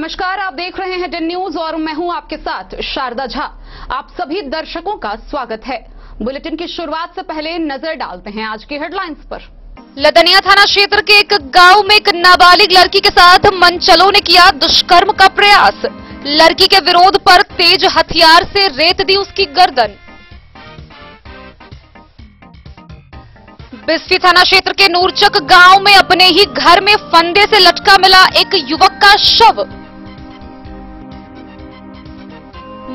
नमस्कार, आप देख रहे हैं 10 न्यूज और मैं हूं आपके साथ शारदा झा। आप सभी दर्शकों का स्वागत है। बुलेटिन की शुरुआत से पहले नजर डालते हैं आज की हेडलाइंस पर। लदनिया थाना क्षेत्र के एक गांव में एक नाबालिग लड़की के साथ मनचलों ने किया दुष्कर्म का प्रयास। लड़की के विरोध पर तेज हथियार से रेत दी उसकी गर्दन। बिस्फी थाना क्षेत्र के नूरचक गांव में अपने ही घर में फंदे से लटका मिला एक युवक का शव।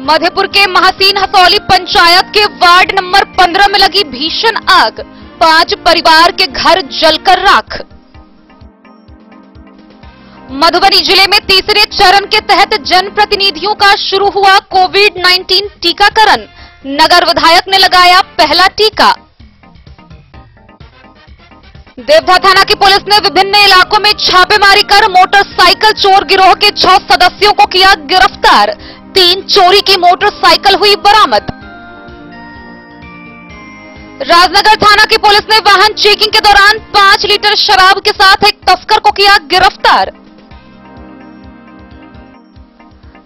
मधेपुर के महसीन हसौली पंचायत के वार्ड नंबर 15 में लगी भीषण आग, 5 परिवार के घर जलकर राख। मधुबनी जिले में तीसरे चरण के तहत जनप्रतिनिधियों का शुरू हुआ कोविड-19 टीकाकरण। नगर विधायक ने लगाया पहला टीका। देवधा थाना की पुलिस ने विभिन्न इलाकों में छापेमारी कर मोटरसाइकिल चोर गिरोह के 6 सदस्यों को किया गिरफ्तार। 3 चोरी की मोटरसाइकिल हुई बरामद। राजनगर थाना की पुलिस ने वाहन चेकिंग के दौरान 5 लीटर शराब के साथ एक तस्कर को किया गिरफ्तार।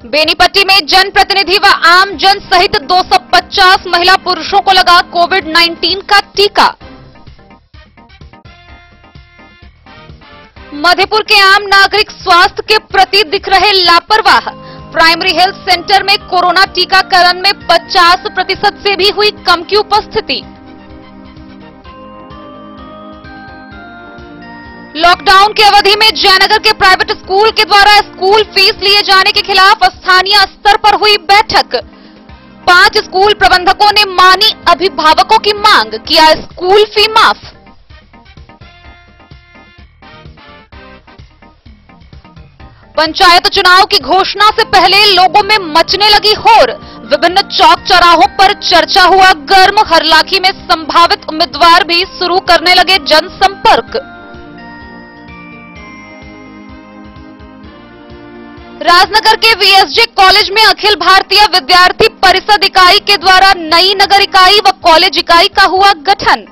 बेनीपट्टी में जनप्रतिनिधि व आम जन सहित 250 महिला पुरुषों को लगा कोविड-19 का टीका। मधेपुर के आम नागरिक स्वास्थ्य के प्रति दिख रहे लापरवाह। प्राइमरी हेल्थ सेंटर में कोरोना टीकाकरण में 50% से भी हुई कम की उपस्थिति। लॉकडाउन की अवधि में जयनगर के प्राइवेट स्कूल के द्वारा स्कूल फीस लिए जाने के खिलाफ स्थानीय स्तर पर हुई बैठक। 5 स्कूल प्रबंधकों ने मानी अभिभावकों की मांग, किया स्कूल फी माफ। पंचायत चुनाव की घोषणा से पहले लोगों में मचने लगी होर। विभिन्न चौक चौराहों पर चर्चा हुआ गर्म। हरलाखी में संभावित उम्मीदवार भी शुरू करने लगे जनसंपर्क। राजनगर के वीएसजे कॉलेज में अखिल भारतीय विद्यार्थी परिषद इकाई के द्वारा नई नगर इकाई व कॉलेज इकाई का हुआ गठन।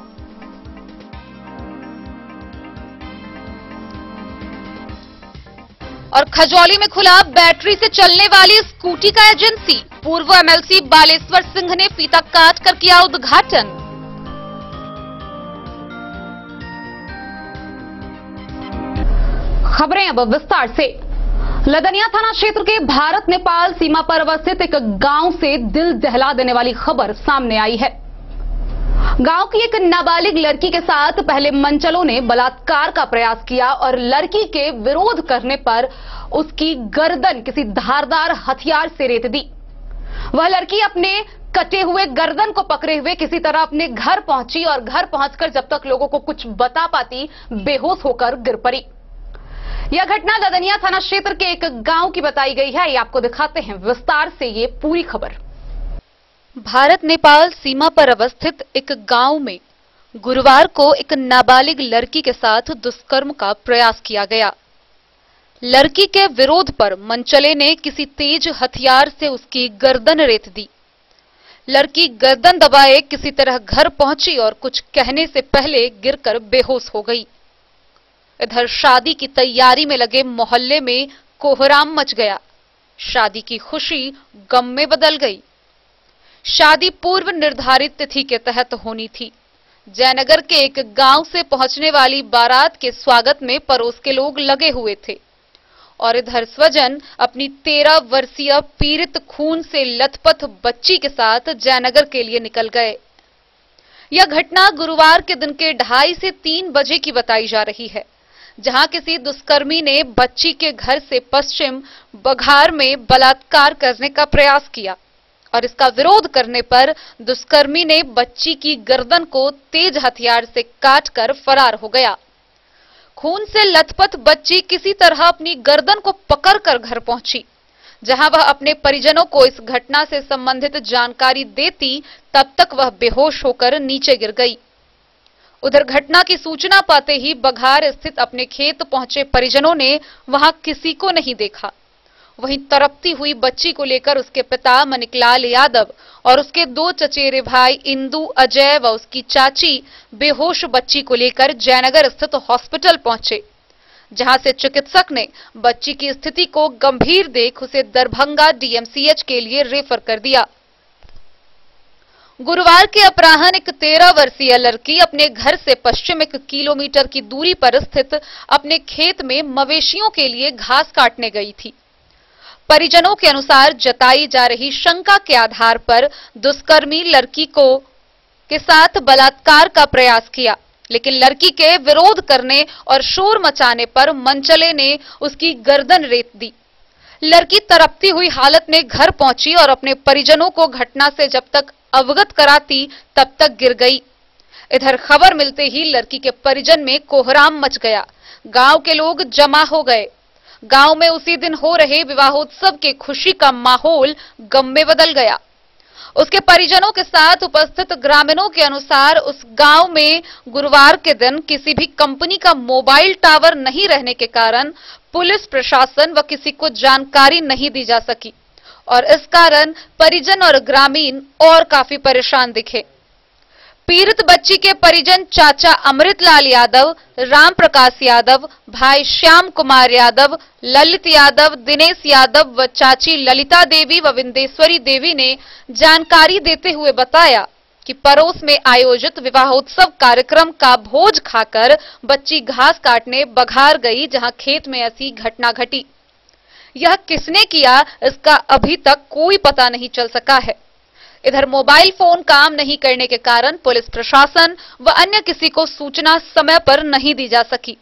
और खजौली में खुला बैटरी से चलने वाली स्कूटी का एजेंसी। पूर्व एमएलसी बालेश्वर सिंह ने फीता काट कर किया उद्घाटन। खबरें अब विस्तार से। लदनिया थाना क्षेत्र के भारत नेपाल सीमा पर अवस्थित एक गांव से दिल दहला देने वाली खबर सामने आई है। गांव की एक नाबालिग लड़की के साथ पहले मनचलों ने बलात्कार का प्रयास किया और लड़की के विरोध करने पर उसकी गर्दन किसी धारदार हथियार से रेत दी। वह लड़की अपने कटे हुए गर्दन को पकड़े हुए किसी तरह अपने घर पहुंची और घर पहुंचकर जब तक लोगों को कुछ बता पाती बेहोश होकर गिर पड़ी। यह घटना लदनिया थाना क्षेत्र के एक गांव की बताई गई है। ये आपको दिखाते हैं विस्तार से ये पूरी खबर। भारत नेपाल सीमा पर अवस्थित एक गांव में गुरुवार को एक नाबालिग लड़की के साथ दुष्कर्म का प्रयास किया गया। लड़की के विरोध पर मनचले ने किसी तेज हथियार से उसकी गर्दन रेत दी। लड़की गर्दन दबाए किसी तरह घर पहुंची और कुछ कहने से पहले गिरकर बेहोश हो गई। इधर शादी की तैयारी में लगे मोहल्ले में कोहराम मच गया। शादी की खुशी गम में बदल गई। शादी पूर्व निर्धारित तिथि के तहत होनी थी। जयनगर के एक गांव से पहुंचने वाली बारात के स्वागत में पड़ोस के लोग लगे हुए थे और इधर स्वजन अपनी 13 वर्षीय पीड़ित खून से लथपथ बच्ची के साथ जयनगर के लिए निकल गए। यह घटना गुरुवार के दिन के 2:30 से 3 बजे की बताई जा रही है, जहां किसी दुष्कर्मी ने बच्ची के घर से पश्चिम बघार में बलात्कार करने का प्रयास किया और इसका विरोध करने पर दुष्कर्मी ने बच्ची की गर्दन को तेज हथियार से काटकर फरार हो गया। खून से लथपथ बच्ची किसी तरह अपनी गर्दन को पकड़कर घर पहुंची, जहां वह अपने परिजनों को इस घटना से संबंधित जानकारी देती तब तक वह बेहोश होकर नीचे गिर गई। उधर घटना की सूचना पाते ही बघार स्थित अपने खेत पहुंचे परिजनों ने वहां किसी को नहीं देखा। वहीं तड़पती हुई बच्ची को लेकर उसके पिता मनिकलाल यादव और उसके 2 चचेरे भाई इंदु, अजय व उसकी चाची बेहोश बच्ची को लेकर जयनगर स्थित हॉस्पिटल पहुंचे, जहां से चिकित्सक ने बच्ची की स्थिति को गंभीर देख उसे दरभंगा डीएमसीएच के लिए रेफर कर दिया। गुरुवार के अपराह्न एक 13 वर्षीय लड़की अपने घर से पश्चिम 1 किलोमीटर की दूरी पर स्थित अपने खेत में मवेशियों के लिए घास काटने गई थी। परिजनों के अनुसार जताई जा रही शंका के आधार पर दुष्कर्मी लड़की के साथ बलात्कार का प्रयास किया, लेकिन लड़की के विरोध करने और शोर मचाने पर मनचले ने उसकी गर्दन रेत दी। लड़की तड़पती हुई हालत में घर पहुंची और अपने परिजनों को घटना से जब तक अवगत कराती तब तक गिर गई। इधर खबर मिलते ही लड़की के परिजन में कोहराम मच गया। गांव के लोग जमा हो गए। गांव में उसी दिन हो रहे विवाहोत्सव के खुशी का माहौल गम में बदल गया। उसके परिजनों के साथ उपस्थित ग्रामीणों के अनुसार उस गांव में गुरुवार के दिन किसी भी कंपनी का मोबाइल टावर नहीं रहने के कारण पुलिस प्रशासन व किसी को जानकारी नहीं दी जा सकी और इस कारण परिजन और ग्रामीण और काफी परेशान दिखे। पीड़ित बच्ची के परिजन चाचा अमृतलाल यादव, राम प्रकाश यादव, भाई श्याम कुमार यादव, ललित यादव, दिनेश यादव व चाची ललिता देवी व विंदेश्वरी देवी ने जानकारी देते हुए बताया कि पड़ोस में आयोजित विवाहोत्सव कार्यक्रम का भोज खाकर बच्ची घास काटने बघार गई, जहां खेत में ऐसी घटना घटी। यह किसने किया, इसका अभी तक कोई पता नहीं चल सका है। इधर मोबाइल फोन काम नहीं करने के कारण पुलिस प्रशासन व अन्य किसी को सूचना समय पर नहीं दी जा सकी।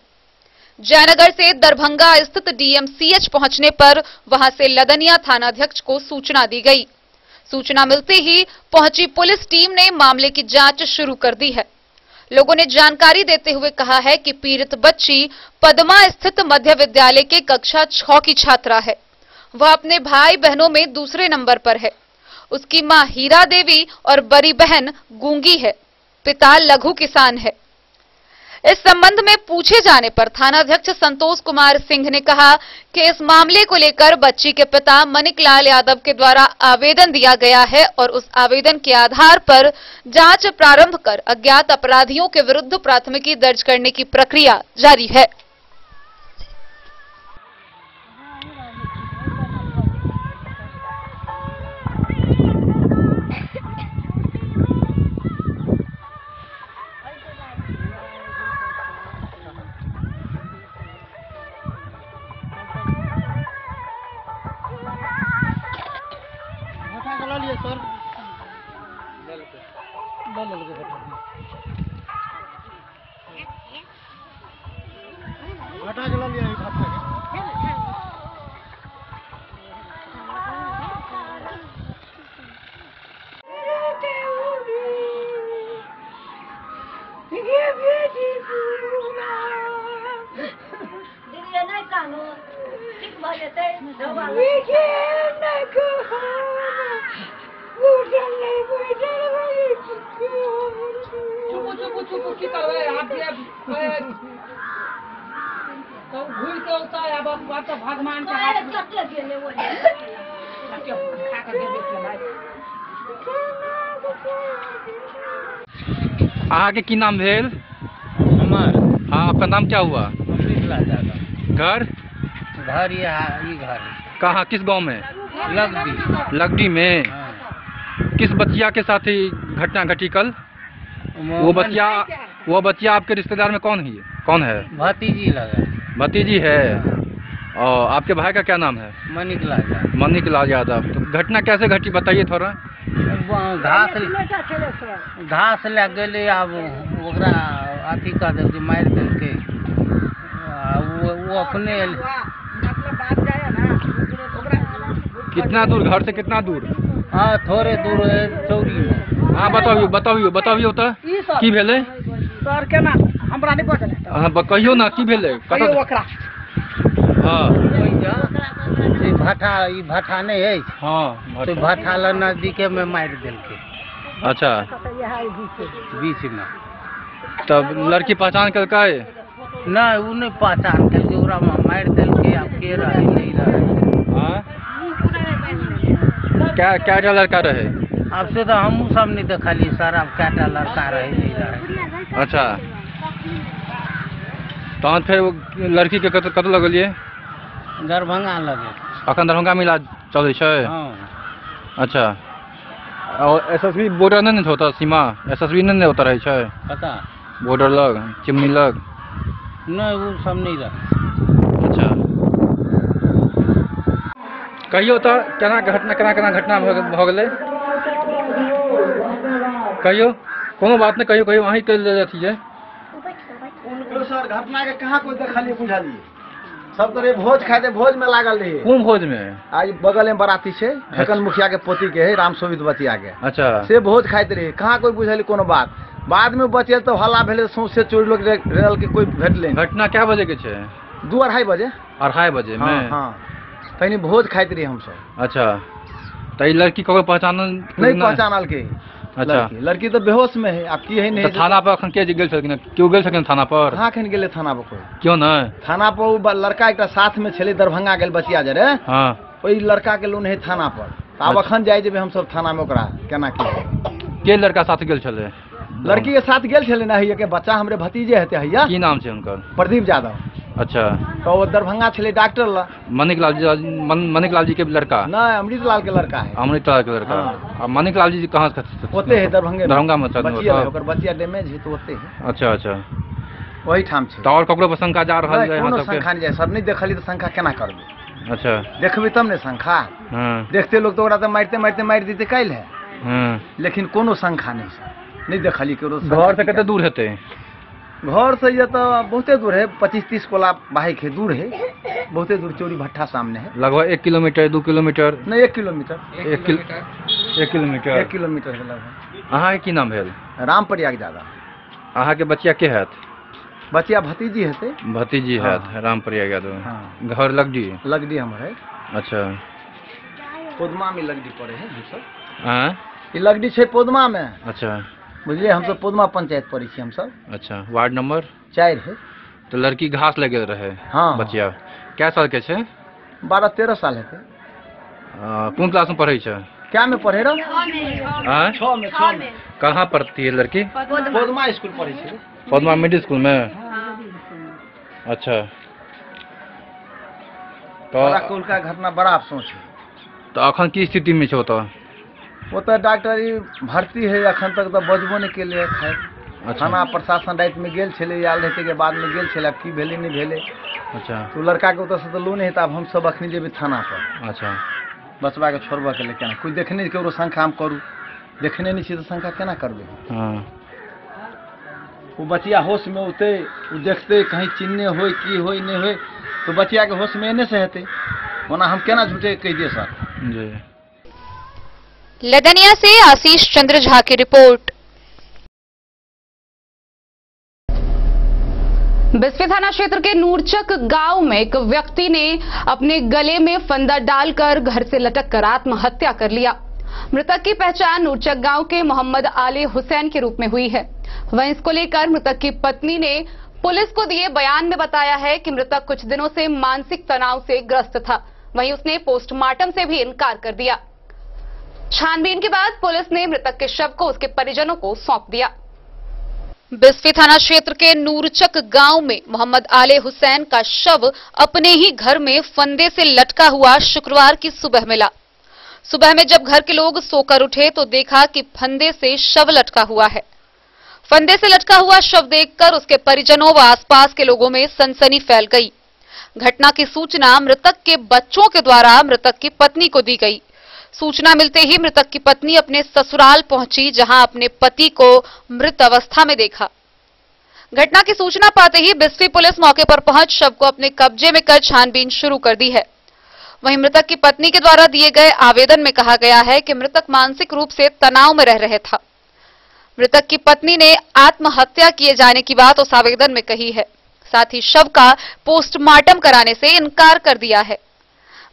जयनगर से दरभंगा स्थित डीएमसीएच पहुंचने पर वहां से लदनिया थानाध्यक्ष को सूचना दी गई। सूचना मिलते ही पहुंची पुलिस टीम ने मामले की जांच शुरू कर दी है। लोगों ने जानकारी देते हुए कहा है कि पीड़ित बच्ची पदमा स्थित मध्य विद्यालय के कक्षा 6 की छात्रा है। वह अपने भाई बहनों में दूसरे नंबर पर है। उसकी मां हीरा देवी और बड़ी बहन गूंगी है। पिता लघु किसान है। इस संबंध में पूछे जाने पर थानाध्यक्ष संतोष कुमार सिंह ने कहा कि इस मामले को लेकर बच्ची के पिता मनिकलाल यादव के द्वारा आवेदन दिया गया है और उस आवेदन के आधार पर जांच प्रारंभ कर अज्ञात अपराधियों के विरुद्ध प्राथमिकी दर्ज करने की प्रक्रिया जारी है। सर घटा जला लिया चुप की करवे आप ये तो भूल के होता है। अब बात तो भगवान के हाथ में कट लगे ले वो क्या खा कर दे देख भाई। आगे की नाम भेल हमार? हाँ, आपका नाम क्या हुआ? घर घर ये घर कहाँ, किस गांव में? लगडी में। किस बच्चिया के साथ ही घटना घटी कल? वो बच्चिया आपके रिश्तेदार में कौन है? भतीजी लगा। भतीजी है। और आपके भाई का क्या नाम है? मनिकलाल यादव। तो घटना कैसे घटी बताइए थोड़ा। घास लग गए, अब ओकरा अथी कर देलके, मार देलके। वो अपने कितना दूर घर से, कितना दूर? हाँ, थोड़े दूर है, चौरी में। हाँ, बताइयो तो की भेले सर के ना हमरा नहीं पता। हाँ, कहियो ना की भेले। हाँ, भट्ठा नहीं है। हाँ, तो भट्ठा ला नजदीके में मार देलके। अच्छा, बीच में। तब लड़की पहचान कर का? नहीं, वो नहीं पहचान करके ओकरा मार देलके। अब के रहे नहीं रहे। हाँ, क्या लड़का रहे? अब से तो हम सब नहीं देखली सर। अब क्या लड़का रहे नहीं रहे। अच्छा, तहन फिर वो लड़की के कतऽ लगलिए? दरभंगा लगे। अखन दरभंगा में इलाज चलै छै? हाँ। अच्छा, और एसएसबी बॉर्डर नहीं होता? सीमा एसएसबी नहीं होता रहे छै? पता बॉर्डर लग, चिमनी लग? नहीं, वो सब नहीं रहा। अच्छा, कहियो तो केना घटना भ गेलै? कहियो कोनो बात नहीं, कहियो अहीं कर ले अथी जे उनको सर घटना के कहाँ कोई देखलिए बुझलिए? सब तरह भोज खाए थे, भोज में लागल रही। कौन भोज में? आज बगल में बराती छे, ढकन मुखिया के पोती के है, राम शोभित बतिया के। अच्छा, से भोज खाते रही, कहाँ कोई बुझली कोनो बात। बाद में बचे तो हल्ला भेले, सौंसे चोरी लोग रेल के कोई भेटले। घटना क्या बजे के छे? 2-2:30 बजे। 2:30 बजे में? हाँ, तनी भोज खाते रही हम सब। अच्छा, तो ये लड़की को पहचान नहीं पहचानल के? अच्छा, लड़की तो बेहोश में है। आप की है नहीं? थाना पर अखन के गेल छलखिन? क्यों गेल छलखिन थाना पर? कहाँ खन गेले थाना पर कोई? क्यों न? थाना पर वो लड़का एक साथ में छे, दरभंगा गेल बचिया जरे। हाँ, वही लड़का के लोन है थाना पर। अब अखन जाए जेबे हम सब थाना में, ओकरा केना की? के लड़का साथ गेल छले? लड़की के साथ गेल छले ना, है के बच्चा हमरे भतीजे हेते हैया। की नाम छे उनकर? प्रदीप यादव। अच्छा, तो वो दरभंगा छले डॉक्टर ला। मणिक लाल जी के लड़का? ना, अमृत लाल के लड़का है। अमृत लाल के लड़का। हाँ। मणिक लाल जी कहाँ होते है दरभंगा में। बचिया है, ओकर बचिया डैमेज है तो होते है। अच्छा अच्छा, वही ठाम छे। तो और ककरो पर शंका जा रहल है? कोनो शंका नहीं जाए सर, नहीं देखली तो शंका केना करबे? अच्छा, देखबे तब ने शंका। हाँ, देखते लोग तो ओकरा तो मारते मार देते काल है। हाँ, लेकिन कोनो शंका नहीं सर, नहीं देखली के। घर से कितने दूर हेते? घर से ये तो बहुते दूर है, 25-30 कोला बाइक है, दूर है बहुते दूर। चोरी भट्ठा सामने है। लगभग 1 किलोमीटर 2 किलोमीटर? नहीं, 1 किलोमीटर। 1 किलोमीटर 1 किलोमीटर है लगभग। अहाँ की नाम भेल? राम प्रयाग ज्यादा। अहाँ के बच्चिया के हैत? बच्चिया भतीजी हेते। भतीजी हैत। हाँ। राम प्रयाग यादव। हाँ। घर लगडी हमर है। अच्छा, पोदमा में लगडी पड़े है हम सब। हाँ, ये लगडी छे पोदमा में। अच्छा, बुझलिए, हम सब पोदमा पंचायत पड़ी छी हम सब। अच्छा, वार्ड नंबर 4 है। तो लड़की घास लगे रहे? हाँ। बच्चिया क्या साल के छे? 12-13 साल हेते। कौन क्लास में पढ़े छे? क्या में पढ़े रहो? 6 में। कहाँ पढ़ती है लड़की? पोदमा स्कूल पढ़ी छे। पद्मा मिडिल स्कूल में? अच्छा, तो का घटना बड़ा अफसोस है। तो अखन की स्थिति में छो? तो वो तो डॉक्टरी भर्ती है, अखन तक तो बजबो नहीं के लिए खाए। अच्छा, थाना प्रशासन रात में गेल छले, आयल रहते के बाद में गेल छले, की भेले नहीं भेले। अच्छा, तो लड़का के उतर से तो लोन है, तब हम सब अखनी जेबे थाना पर। अच्छा, बचबा के छोड़बा के लिए केना? कोई देखने के शंका हम करू, देखने नहीं छी तो शंका केना करबे? हाँ, वो बचिया होश में उते, वो देखते कहीं चिन्ह होय की होय नहीं होय, तो बचिया के होश में एने से हेते, वरना हम केना झूठे कह दिए सर? जी। लदनिया से आशीष चंद्र झा की रिपोर्ट। बिस्फी थाना क्षेत्र के नूरचक गांव में एक व्यक्ति ने अपने गले में फंदा डालकर घर से लटक कर आत्महत्या कर लिया। मृतक की पहचान नूरचक गांव के मोहम्मद आले हुसैन के रूप में हुई है। वहीं इसको लेकर मृतक की पत्नी ने पुलिस को दिए बयान में बताया है कि मृतक कुछ दिनों से मानसिक तनाव से ग्रस्त था। वहीं उसने पोस्टमार्टम से भी इनकार कर दिया। छानबीन के बाद पुलिस ने मृतक के शव को उसके परिजनों को सौंप दिया। बिस्फी थाना क्षेत्र के नूरचक गांव में मोहम्मद आले हुसैन का शव अपने ही घर में फंदे से लटका हुआ शुक्रवार की सुबह मिला। सुबह में जब घर के लोग सोकर उठे तो देखा कि फंदे से शव लटका हुआ है। फंदे से लटका हुआ शव देखकर उसके परिजनों व आसपास के लोगों में सनसनी फैल गई। घटना की सूचना मृतक के बच्चों के द्वारा मृतक की पत्नी को दी गई। सूचना मिलते ही मृतक की पत्नी अपने ससुराल पहुंची, जहां अपने पति को मृत अवस्था में देखा। घटना की सूचना पाते ही बिस्फी पुलिस मौके पर पहुंच शव को अपने कब्जे में कर छानबीन शुरू कर दी है। वहीं मृतक की पत्नी के द्वारा दिए गए आवेदन में कहा गया है कि मृतक मानसिक रूप से तनाव में रह रहे था। मृतक की पत्नी ने आत्महत्या किए जाने की बात उस आवेदन में कही है। साथ ही शव का पोस्टमार्टम कराने से इनकार कर दिया है।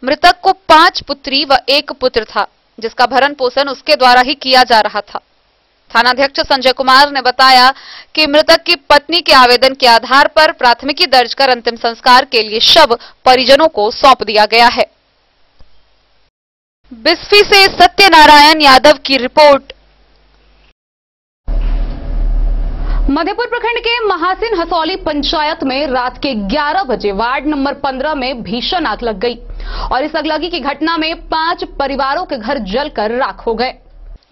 मृतक को 5 पुत्री व 1 पुत्र था, जिसका भरण पोषण उसके द्वारा ही किया जा रहा था। थानाध्यक्ष संजय कुमार ने बताया कि मृतक की पत्नी के आवेदन के आधार पर प्राथमिकी दर्ज कर अंतिम संस्कार के लिए शव परिजनों को सौंप दिया गया है। बिस्फी से सत्यनारायण यादव की रिपोर्ट। मधेपुर प्रखंड के महासिन हसौली पंचायत में रात के 11 बजे वार्ड नंबर 15 में भीषण आग लग गई और इस अगलगी की घटना में 5 परिवारों के घर जलकर राख हो गए।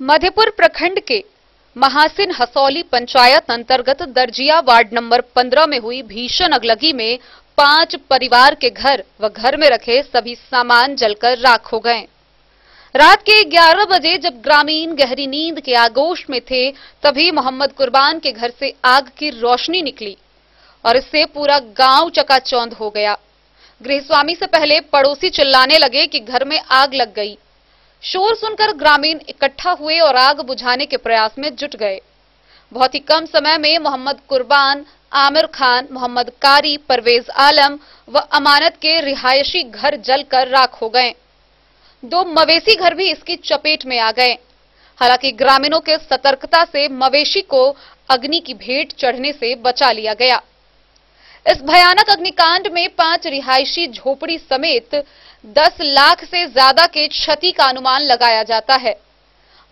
मधेपुर प्रखंड के महासिन हसौली पंचायत अंतर्गत दर्जिया वार्ड नंबर 15 में हुई भीषण अगलगी में 5 परिवार के घर व घर में रखे सभी सामान जलकर राख हो गए। रात के 11 बजे जब ग्रामीण गहरी नींद के आगोश में थे, तभी मोहम्मद कुर्बान के घर से आग की रोशनी निकली और इससे पूरा गांव चकाचौंध हो गया। गृहस्वामी से पहले पड़ोसी चिल्लाने लगे कि घर में आग लग गई। शोर सुनकर ग्रामीण इकट्ठा हुए और आग बुझाने के प्रयास में जुट गए। बहुत ही कम समय में मोहम्मद कुर्बान, आमिर खान, मोहम्मद कारी, परवेज आलम व अमानत के रिहायशी घर जलकर राख हो गए। 2 मवेशी घर भी इसकी चपेट में आ गए। हालांकि ग्रामीणों के सतर्कता से मवेशी को अग्नि की भेंट चढ़ने से बचा लिया गया। इस भयानक अग्निकांड में 5 रिहायशी झोपड़ी समेत 10 लाख से ज्यादा के क्षति का अनुमान लगाया जाता है।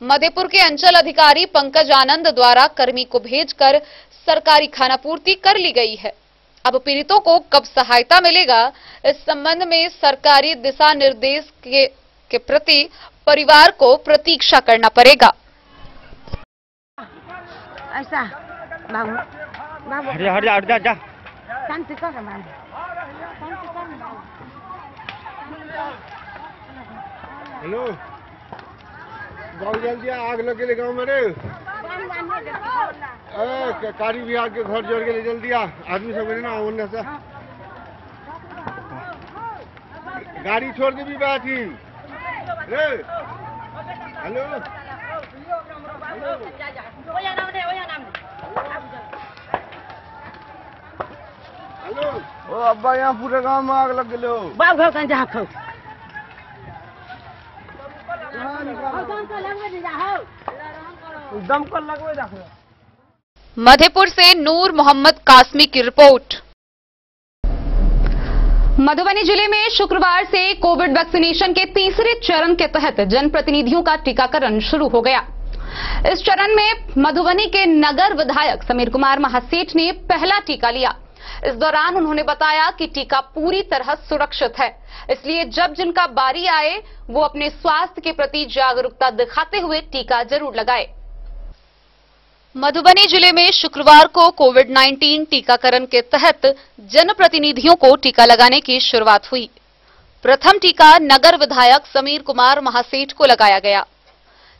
मधेपुर के अंचल अधिकारी पंकज आनंद द्वारा कर्मी को भेजकर सरकारी खानापूर्ति कर ली गई है। अब पीड़ितों को कब सहायता मिलेगा, इस संबंध में सरकारी दिशा निर्देश के प्रति परिवार को प्रतीक्षा करना पड़ेगा। ऐसा बाबू बाबू हट जा शांति कर बाबू। हेलो बहुत जल्दी आग लग गई गाँव में रे। कारी विभाग के घर जल गए, जल्दी आदमी सब ना ओने से गाड़ी छोड़ के भी बैठी रे। हेलो हेलो ओ अब्बा यहाँ पूरे गांव में आग लग गई हो। बाप घर कहाँ जा खो दमकल लगवे रखो। मधेपुर से नूर मोहम्मद कासमी की रिपोर्ट। मधुबनी जिले में शुक्रवार से कोविड वैक्सीनेशन के तीसरे चरण के तहत जनप्रतिनिधियों का टीकाकरण शुरू हो गया। इस चरण में मधुबनी के नगर विधायक समीर कुमार महासेठ ने पहला टीका लिया। इस दौरान उन्होंने बताया कि टीका पूरी तरह सुरक्षित है, इसलिए जब जिनका बारी आए वो अपने स्वास्थ्य के प्रति जागरूकता दिखाते हुए टीका जरूर लगाए। मधुबनी जिले में शुक्रवार को कोविड-19 टीकाकरण के तहत जनप्रतिनिधियों को टीका लगाने की शुरुआत हुई। प्रथम टीका नगर विधायक समीर कुमार महासेठ को लगाया गया।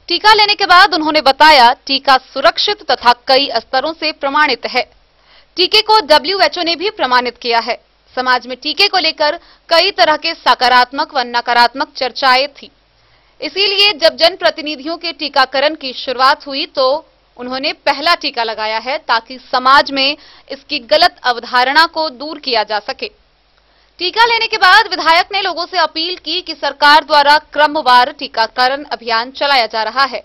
टीका लेने के बाद उन्होंने बताया टीका सुरक्षित तथा कई स्तरों से प्रमाणित है। टीके को WHO ने भी प्रमाणित किया है। समाज में टीके को लेकर कई तरह के सकारात्मक व नकारात्मक चर्चाएं थी। इसीलिए जब जनप्रतिनिधियों के टीकाकरण की शुरुआत हुई तो उन्होंने पहला टीका लगाया है, ताकि समाज में इसकी गलत अवधारणा को दूर किया जा सके। टीका लेने के बाद विधायक ने लोगों से अपील की कि सरकार द्वारा क्रमवार टीकाकरण अभियान चलाया जा रहा है।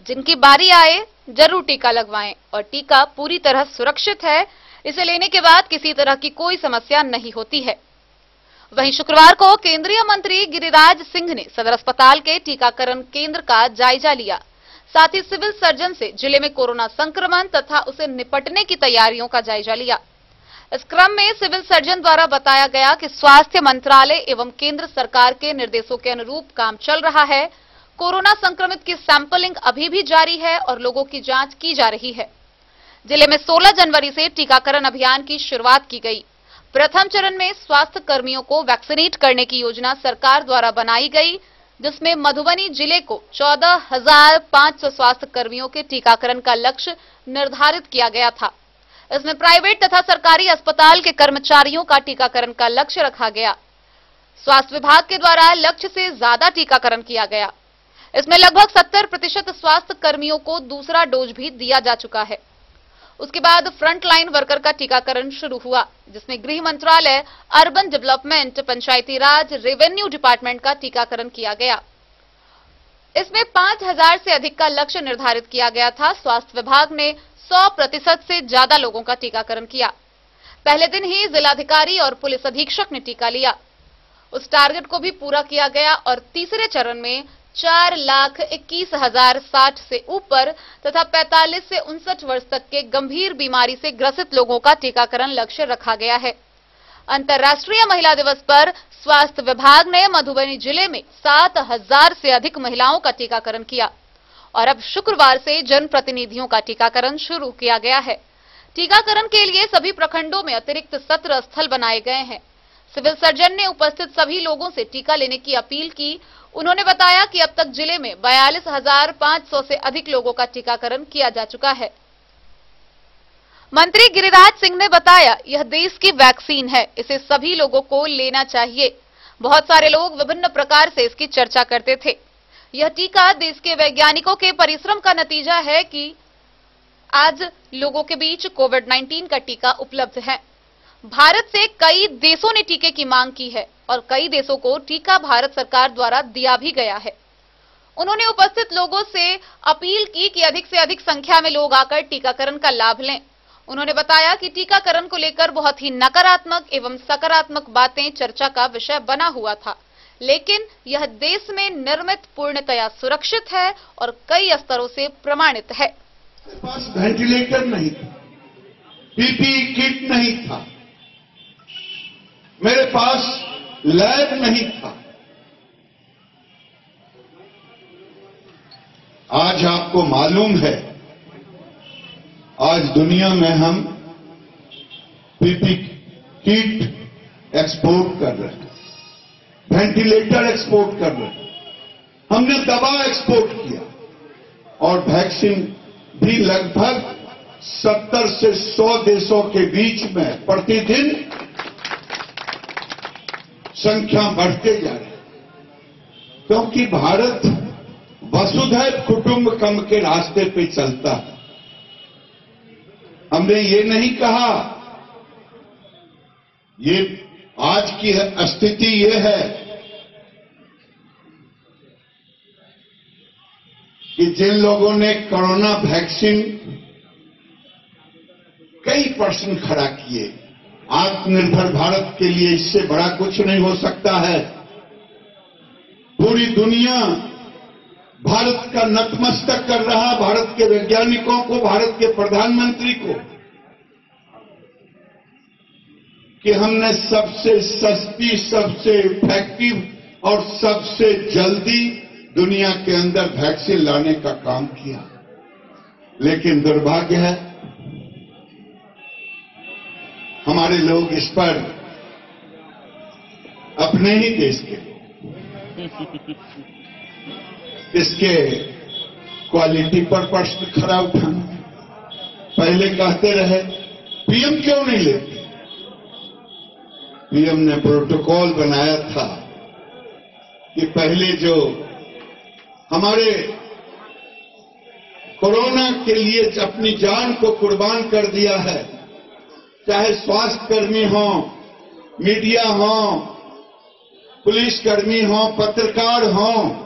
जिनकी बारी आए जरूर टीका लगवाएं और टीका पूरी तरह सुरक्षित है। इसे लेने के बाद किसी तरह की कोई समस्या नहीं होती है। वहीं शुक्रवार को केंद्रीय मंत्री गिरिराज सिंह ने सदर अस्पताल के टीकाकरण केंद्र का जायजा लिया। साथ ही सिविल सर्जन से जिले में कोरोना संक्रमण तथा उसे निपटने की तैयारियों का जायजा लिया। इस क्रम में सिविल सर्जन द्वारा बताया गया कि स्वास्थ्य मंत्रालय एवं केंद्र सरकार के निर्देशों के अनुरूप काम चल रहा है। कोरोना संक्रमित की सैंपलिंग अभी भी जारी है और लोगों की जांच की जा रही है। जिले में 16 जनवरी से टीकाकरण अभियान की शुरुआत की गई। प्रथम चरण में स्वास्थ्य कर्मियों को वैक्सीनेट करने की योजना सरकार द्वारा बनाई गई, जिसमें मधुबनी जिले को 14,500 स्वास्थ्य कर्मियों के टीकाकरण का लक्ष्य निर्धारित किया गया था। इसमें प्राइवेट तथा सरकारी अस्पताल के कर्मचारियों का टीकाकरण का लक्ष्य रखा गया। स्वास्थ्य विभाग के द्वारा लक्ष्य से ज्यादा टीकाकरण किया गया। इसमें लगभग 70% स्वास्थ्य कर्मियों को दूसरा डोज भी दिया जा चुका है। उसके बाद फ्रंट लाइन वर्कर का टीकाकरण शुरू हुआ, जिसमें गृह मंत्रालय, अर्बन डेवलपमेंट, पंचायती राज, रेवेन्यू डिपार्टमेंट का टीकाकरण किया गया। इसमें 5,000 से अधिक का लक्ष्य निर्धारित किया गया था। स्वास्थ्य विभाग ने 100% से ज्यादा लोगों का टीकाकरण किया। पहले दिन ही जिलाधिकारी और पुलिस अधीक्षक ने टीका लिया। उस टारगेट को भी पूरा किया गया और तीसरे चरण में 4,21,060 से ऊपर तथा 45 से 59 वर्ष तक के गंभीर बीमारी से ग्रसित लोगों का टीकाकरण लक्ष्य रखा गया है। अंतर्राष्ट्रीय महिला दिवस पर स्वास्थ्य विभाग ने मधुबनी जिले में 7,000 से अधिक महिलाओं का टीकाकरण किया और अब शुक्रवार से जनप्रतिनिधियों का टीकाकरण शुरू किया गया है। टीकाकरण के लिए सभी प्रखंडों में अतिरिक्त सत्र स्थल बनाए गए हैं। सिविल सर्जन ने उपस्थित सभी लोगों से टीका लेने की अपील की। उन्होंने बताया कि अब तक जिले में 42,500 से अधिक लोगों का टीकाकरण किया जा चुका है। मंत्री गिरिराज सिंह ने बताया, यह देश की वैक्सीन है, इसे सभी लोगों को लेना चाहिए। बहुत सारे लोग विभिन्न प्रकार से इसकी चर्चा करते थे। यह टीका देश के वैज्ञानिकों के परिश्रम का नतीजा है कि आज लोगों के बीच कोविड-19 का टीका उपलब्ध है। भारत से कई देशों ने टीके की मांग की है और कई देशों को टीका भारत सरकार द्वारा दिया भी गया है। उन्होंने उपस्थित लोगों से अपील की कि अधिक से अधिक संख्या में लोग आकर टीकाकरण का लाभ लें। उन्होंने बताया कि टीकाकरण को लेकर बहुत ही नकारात्मक एवं सकारात्मक बातें चर्चा का विषय बना हुआ था, लेकिन यह देश में निर्मित पूर्णतया सुरक्षित है और कई स्तरों से प्रमाणित है। मेरे पास वेंटिलेटर नहीं था, पीपीई किट नहीं था, मेरे पास लैब नहीं था। आज आपको मालूम है, आज दुनिया में हम पीपीई किट एक्सपोर्ट कर रहे हैं, वेंटिलेटर एक्सपोर्ट कर रहे हैं, हमने दवा एक्सपोर्ट किया और वैक्सीन भी लगभग 70 से 100 देशों के बीच में प्रतिदिन संख्या बढ़ते जा रही है, क्योंकि भारत वसुधैव कुटुंबकम के रास्ते पे चलता है। हमने ये नहीं कहा, ये आज की स्थिति ये है कि जिन लोगों ने कोरोना वैक्सीन कई प्रश्न खड़ा किए, आत्मनिर्भर भारत के लिए इससे बड़ा कुछ नहीं हो सकता है। पूरी दुनिया भारत का नतमस्तक कर रहा, भारत के वैज्ञानिकों को, भारत के प्रधानमंत्री को, कि हमने सबसे सस्ती, सबसे इफेक्टिव और सबसे जल्दी दुनिया के अंदर वैक्सीन लाने का काम किया। लेकिन दुर्भाग्य है, हमारे लोग इस पर अपने ही देश के इसके क्वालिटी पर प्रश्न खरा उठाना। पहले कहते रहे पीएम क्यों नहीं लेते, पीएम ने प्रोटोकॉल बनाया था कि पहले जो हमारे कोरोना के लिए अपनी जान को कुर्बान कर दिया है, चाहे स्वास्थ्यकर्मी हो, मीडिया हो, पुलिसकर्मी हो, पत्रकार हो,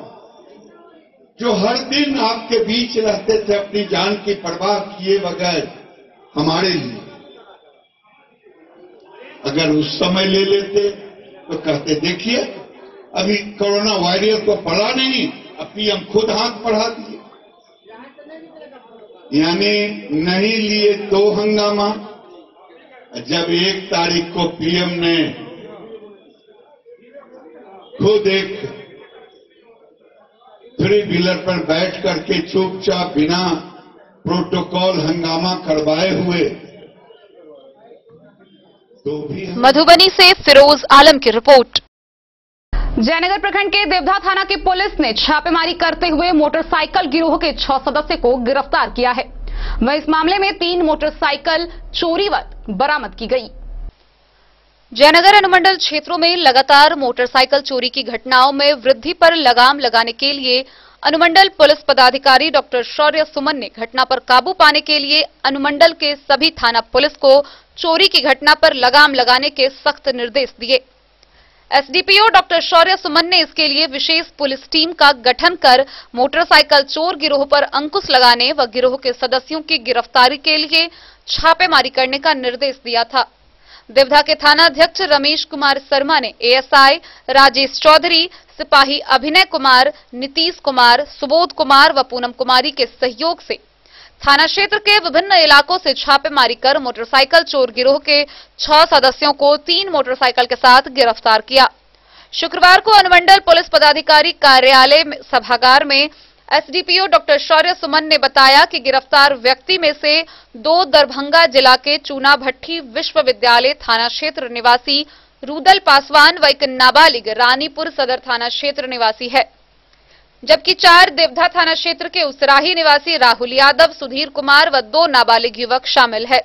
जो हर दिन आपके बीच रहते थे अपनी जान की परवाह किए बगैर हमारे लिए, अगर उस समय ले लेते तो कहते देखिए अभी कोरोना वायरस को पड़ा नहीं, अब पीएम खुद हाथ बढ़ा दिए। यानी नहीं लिए तो हंगामा। जब 1 तारीख को पीएम ने खुद एक 3 व्हीलर पर बैठ करके चुपचाप बिना प्रोटोकॉल हंगामा करवाए हुए, तो भी मधुबनी से फिरोज आलम की रिपोर्ट। जयनगर प्रखंड के देवधा थाना की पुलिस ने छापेमारी करते हुए मोटरसाइकिल गिरोह के 6 सदस्य को गिरफ्तार किया है। वह इस मामले में 3 मोटरसाइकिल चोरीवत बरामद की गई। जयनगर अनुमंडल क्षेत्रों में लगातार मोटरसाइकिल चोरी की घटनाओं में वृद्धि पर लगाम लगाने के लिए अनुमंडल पुलिस पदाधिकारी डॉक्टर शौर्य सुमन ने घटना पर काबू पाने के लिए अनुमंडल के सभी थाना पुलिस को चोरी की घटना पर लगाम लगाने के सख्त निर्देश दिए। एसडीपीओ डॉक्टर शौर्य सुमन ने इसके लिए विशेष पुलिस टीम का गठन कर मोटरसाइकिल चोर गिरोह पर अंकुश लगाने व गिरोह के सदस्यों की गिरफ्तारी के लिए छापेमारी करने का निर्देश दिया था। देवधा के थाना अध्यक्ष रमेश कुमार शर्मा ने एएसआई राजेश चौधरी, सिपाही अभिनय कुमार, नीतीश कुमार, सुबोध कुमार व पूनम कुमारी के सहयोग से थाना क्षेत्र के विभिन्न इलाकों से छापेमारी कर मोटरसाइकिल चोर गिरोह के 6 सदस्यों को 3 मोटरसाइकिल के साथ गिरफ्तार किया। शुक्रवार को अनुमंडल पुलिस पदाधिकारी कार्यालय सभागार में एसडीपीओ डॉक्टर शौर्य सुमन ने बताया कि गिरफ्तार व्यक्ति में से 2 दरभंगा जिला के चूना भट्टी विश्वविद्यालय थाना क्षेत्र निवासी रुदल पासवान व एक नाबालिग रानीपुर सदर थाना क्षेत्र निवासी है, जबकि 4 देवधा थाना क्षेत्र के उसराही निवासी राहुल यादव, सुधीर कुमार व 2 नाबालिग युवक शामिल है।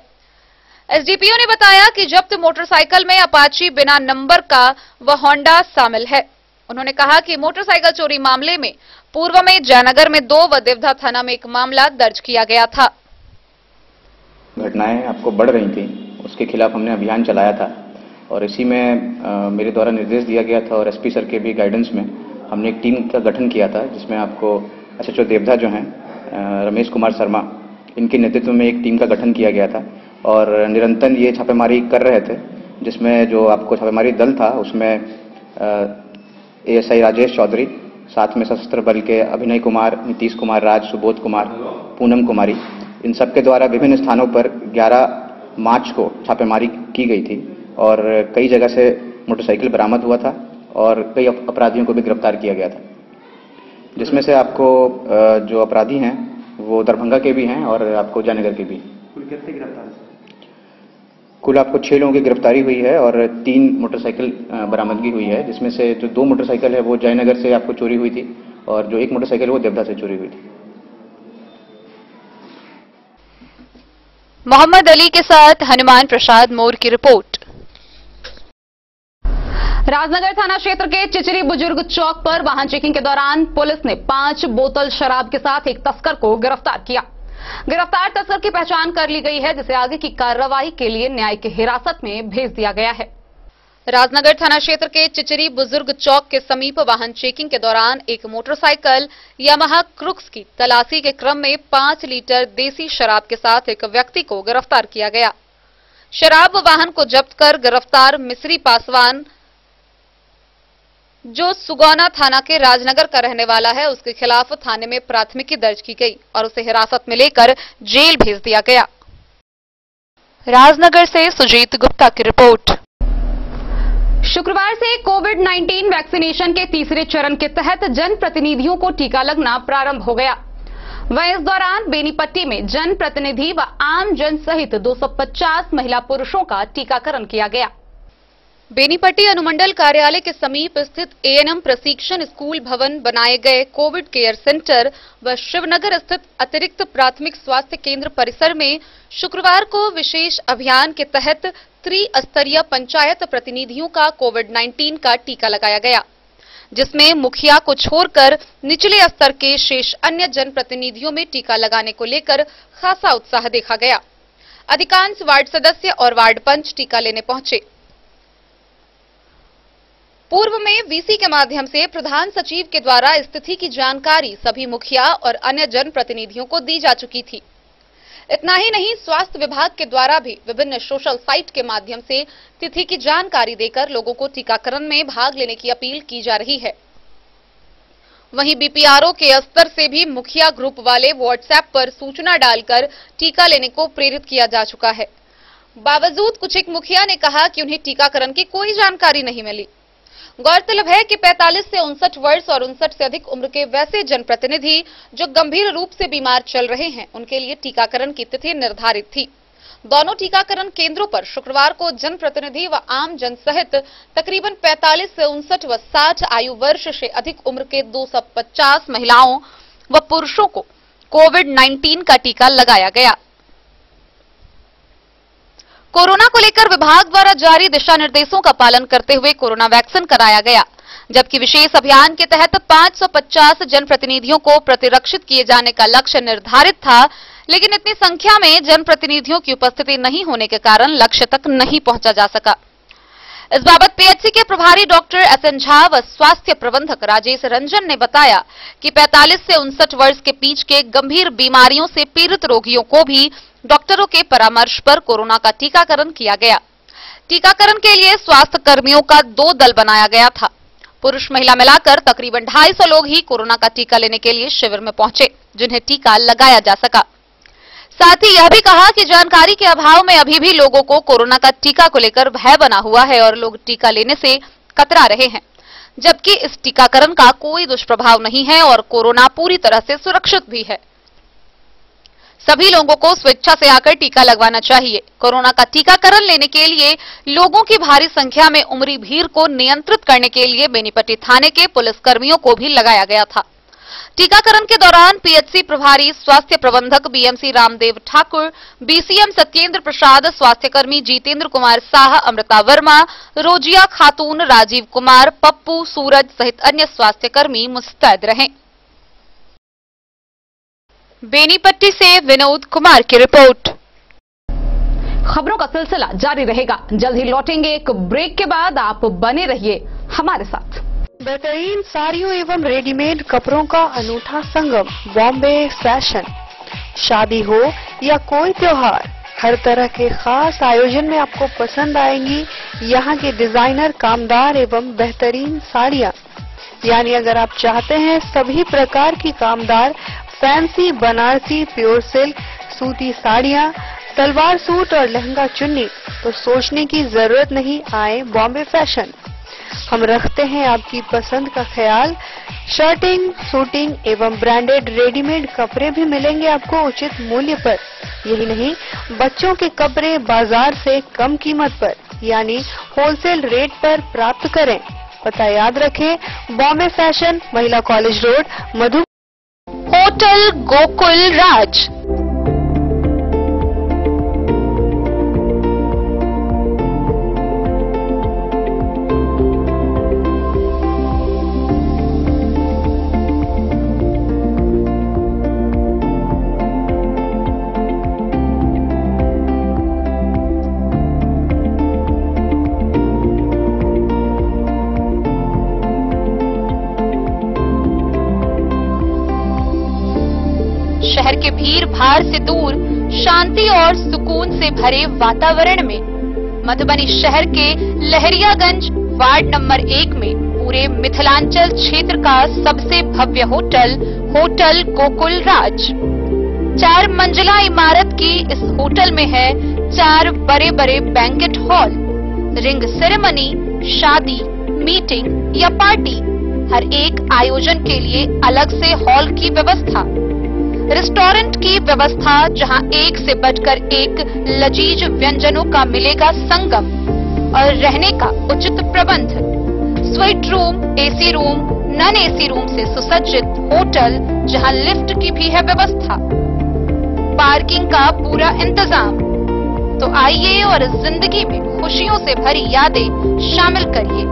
एसडीपीओ ने बताया कि जब्त मोटरसाइकिल में अपाची बिना नंबर का व होंडा शामिल है। उन्होंने कहा कि मोटरसाइकिल चोरी मामले में पूर्व में जयनगर में 2 व देवधा थाना में 1 मामला दर्ज किया गया था। घटनाएं आपको बढ़ रही थी, उसके खिलाफ हमने अभियान चलाया था और इसी में मेरे द्वारा निर्देश दिया गया था और एसपी सर के भी गाइडेंस में हमने एक टीम का गठन किया था, जिसमें आपको एसएचओ देवधा जो हैं रमेश कुमार शर्मा, इनके नेतृत्व में एक टीम का गठन किया गया था और निरंतर ये छापेमारी कर रहे थे, जिसमें जो आपको छापेमारी दल था उसमें एएसआई राजेश चौधरी, साथ में सशस्त्र बल के अभिनय कुमार, नीतीश कुमार राज, सुबोध कुमार, पूनम कुमारी, इन सबके द्वारा विभिन्न स्थानों पर 11 मार्च को छापेमारी की गई थी और कई जगह से मोटरसाइकिल बरामद हुआ था और कई अपराधियों को भी गिरफ्तार किया गया था, जिसमें से आपको जो अपराधी हैं वो दरभंगा के भी हैं और आपको जयनगर के भी। कुल कितने गिरफ्तार? कुल आपको 6 लोगों की गिरफ्तारी हुई है और 3 मोटरसाइकिल बरामदगी हुई है, जिसमें से जो 2 मोटरसाइकिल है वो जयनगर से आपको चोरी हुई थी और जो 1 मोटरसाइकिल वो देवधा से चोरी हुई थी। मोहम्मद अली के साथ हनुमान प्रसाद मोर की रिपोर्ट। राजनगर थाना क्षेत्र के चिचरी बुजुर्ग चौक पर वाहन चेकिंग के दौरान पुलिस ने 5 बोतल शराब के साथ एक तस्कर को गिरफ्तार किया। गिरफ्तार तस्कर की पहचान कर ली गई है, जिसे आगे की कार्रवाई के लिए न्यायिक हिरासत में भेज दिया गया है। राजनगर थाना क्षेत्र के चिचरी बुजुर्ग चौक के समीप वाहन चेकिंग के दौरान एक मोटरसाइकिल यामाहा क्रुक्स की तलाशी के क्रम में 5 लीटर देसी शराब के साथ एक व्यक्ति को गिरफ्तार किया गया। शराब व वाहन को जब्त कर गिरफ्तार मिस्री पासवान, जो सुगौना थाना के राजनगर का रहने वाला है, उसके खिलाफ थाने में प्राथमिकी दर्ज की गई और उसे हिरासत में लेकर जेल भेज दिया गया। राजनगर से सुजीत गुप्ता की रिपोर्ट। शुक्रवार से कोविड-19 वैक्सीनेशन के तीसरे चरण के तहत जनप्रतिनिधियों को टीका लगना प्रारंभ हो गया। वहीं इस दौरान बेनीपट्टी में जनप्रतिनिधि व आम जन सहित 250 महिला पुरुषों का टीकाकरण किया गया। बेनीपट्टी अनुमंडल कार्यालय के समीप स्थित एएनएम प्रशिक्षण स्कूल भवन बनाए गए कोविड केयर सेंटर व शिवनगर स्थित अतिरिक्त प्राथमिक स्वास्थ्य केंद्र परिसर में शुक्रवार को विशेष अभियान के तहत त्रिस्तरीय पंचायत प्रतिनिधियों का कोविड-19 का टीका लगाया गया, जिसमें मुखिया को छोड़कर निचले स्तर के शेष अन्य जनप्रतिनिधियों में टीका लगाने को लेकर खासा उत्साह देखा गया। अधिकांश वार्ड सदस्य और वार्ड पंच टीका लेने पहुंचे। पूर्व में वीसी के माध्यम से प्रधान सचिव के द्वारा स्थिति की जानकारी सभी मुखिया और अन्य जनप्रतिनिधियों को दी जा चुकी थी। इतना ही नहीं, स्वास्थ्य विभाग के द्वारा भी विभिन्न सोशल साइट के माध्यम से तिथि की जानकारी देकर लोगों को टीकाकरण में भाग लेने की अपील की जा रही है। वहीं बीपीआरओ के स्तर से भी मुखिया ग्रुप वाले व्हाट्सएप पर सूचना डालकर टीका लेने को प्रेरित किया जा चुका है। बावजूद कुछ एक मुखिया ने कहा कि उन्हें टीकाकरण की कोई जानकारी नहीं मिली। गौरतलब है कि 45 से 59 वर्ष और 59 से अधिक उम्र के वैसे जनप्रतिनिधि जो गंभीर रूप से बीमार चल रहे हैं, उनके लिए टीकाकरण की तिथि निर्धारित थी। दोनों टीकाकरण केंद्रों पर शुक्रवार को जनप्रतिनिधि व आम जन सहित तकरीबन 45 से 59 व 60 आयु वर्ष से अधिक उम्र के 250 महिलाओं व पुरुषों को कोविड-19 का टीका लगाया गया। कोरोना को लेकर विभाग द्वारा जारी दिशा निर्देशों का पालन करते हुए कोरोना वैक्सीन कराया गया, जबकि विशेष अभियान के तहत 550 जनप्रतिनिधियों को प्रतिरक्षित किए जाने का लक्ष्य निर्धारित था, लेकिन इतनी संख्या में जनप्रतिनिधियों की उपस्थिति नहीं होने के कारण लक्ष्य तक नहीं पहुंचा जा सका। इस बाबत पीएचसी के प्रभारी डॉक्टर एसएन झा व स्वास्थ्य प्रबंधक राजेश रंजन ने बताया कि 45 से 59 वर्ष के बीच के गंभीर बीमारियों से पीड़ित रोगियों को भी डॉक्टरों के परामर्श पर कोरोना का टीकाकरण किया गया। टीकाकरण के लिए स्वास्थ्य कर्मियों का 2 दल बनाया गया था। पुरुष महिला मिलाकर तकरीबन 250 लोग ही कोरोना का टीका लेने के लिए शिविर में पहुंचे, जिन्हें टीका लगाया जा सका। साथ ही यह भी कहा कि जानकारी के अभाव में अभी भी लोगों को कोरोना का टीका को लेकर भय बना हुआ है और लोग टीका लेने से कतरा रहे हैं, जबकि इस टीकाकरण का कोई दुष्प्रभाव नहीं है और कोरोना पूरी तरह से सुरक्षित भी है। सभी लोगों को स्वेच्छा से आकर टीका लगवाना चाहिए। कोरोना का टीकाकरण लेने के लिए लोगों की भारी संख्या में उमड़ी भीड़ को नियंत्रित करने के लिए बेनीपट्टी थाने के पुलिसकर्मियों को भी लगाया गया था। टीकाकरण के दौरान पीएचसी प्रभारी स्वास्थ्य प्रबंधक बीएमसी रामदेव ठाकुर, बीसीएम सत्येंद्र प्रसाद, स्वास्थ्यकर्मी जितेंद्र कुमार साह, अमृता वर्मा, रोजिया खातून, राजीव कुमार, पप्पू, सूरज सहित अन्य स्वास्थ्यकर्मी मुस्तैद रहे। बेनीपट्टी से विनोद कुमार की रिपोर्ट। खबरों का सिलसिला जारी रहेगा। जल्द ही लौटेंगे एक ब्रेक के बाद। आप बने रहिए हमारे साथ। बेहतरीन साड़ियों एवं रेडीमेड कपड़ों का अनूठा संगम बॉम्बे फैशन। शादी हो या कोई त्योहार, हर तरह के खास आयोजन में आपको पसंद आएंगी यहाँ की डिजाइनर, कामदार एवं बेहतरीन साड़ियाँ। यानी अगर आप चाहते हैं सभी प्रकार की कामदार, फैंसी, बनारसी, प्योर सिल्क, सूती साड़ियाँ, सलवार सूट और लहंगा चुन्नी, तो सोचने की जरूरत नहीं, आए बॉम्बे फैशन। हम रखते हैं आपकी पसंद का ख्याल। शर्टिंग, सूटिंग एवं ब्रांडेड रेडीमेड कपड़े भी मिलेंगे आपको उचित मूल्य पर। यही नहीं, बच्चों के कपड़े बाजार से कम कीमत पर यानी होलसेल रेट पर प्राप्त करें। पता याद रखें, बॉम्बे फैशन, महिला कॉलेज रोड, मधु। होटल गोकुल राज। शहर के भीड़ भाड़ से दूर, शांति और सुकून से भरे वातावरण में मधुबनी शहर के लहरियागंज वार्ड नंबर 1 में पूरे मिथिलांचल क्षेत्र का सबसे भव्य होटल, होटल गोकुल राज। 4 मंजिला इमारत की इस होटल में है 4 बड़े बड़े बैंकेट हॉल, रिंग सेरेमनी, शादी, मीटिंग या पार्टी, हर एक आयोजन के लिए अलग से हॉल की व्यवस्था, रेस्टोरेंट की व्यवस्था जहां एक से बढ़कर एक लजीज व्यंजनों का मिलेगा संगम, और रहने का उचित प्रबंध, suite room, AC room, non AC room से सुसज्जित होटल जहां लिफ्ट की भी है व्यवस्था, पार्किंग का पूरा इंतजाम। तो आइए और इस जिंदगी में खुशियों से भरी यादें शामिल करिए।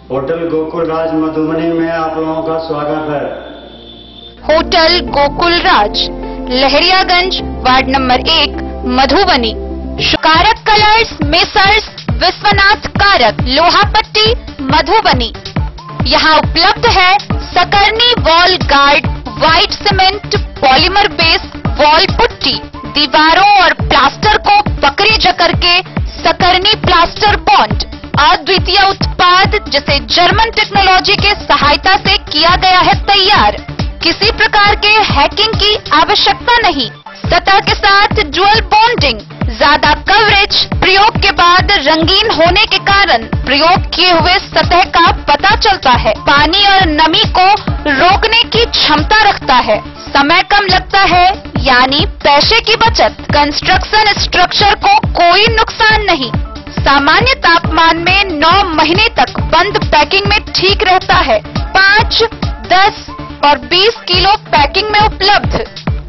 होटल गोकुल राज मधुबनी में आप लोगों का स्वागत है। होटल गोकुल राज, लहरियागंज वार्ड नंबर 1, मधुबनी। कारक कलर्स, मेसर्स विश्वनाथ कारक, लोहापट्टी, मधुबनी। यहाँ उपलब्ध है Sakarni wall guard, white cement, polymer base wall putty, दीवारों और प्लास्टर को पकड़े जकड़ के सकरनी प्लास्टर बॉन्ड, अद्वितीय उत्पाद जिसे जर्मन टेक्नोलॉजी के सहायता से किया गया है तैयार। किसी प्रकार के हैकिंग की आवश्यकता नहीं। सतह के साथ डुअल बॉन्डिंग, ज्यादा कवरेज, प्रयोग के बाद रंगीन होने के कारण प्रयोग किए हुए सतह का पता चलता है। पानी और नमी को रोकने की क्षमता रखता है। समय कम लगता है यानी पैसे की बचत। कंस्ट्रक्शन स्ट्रक्चर को कोई नुकसान नहीं। सामान्य तापमान में 9 महीने तक बंद पैकिंग में ठीक रहता है। 5, 10 और 20 किलो पैकिंग में उपलब्ध।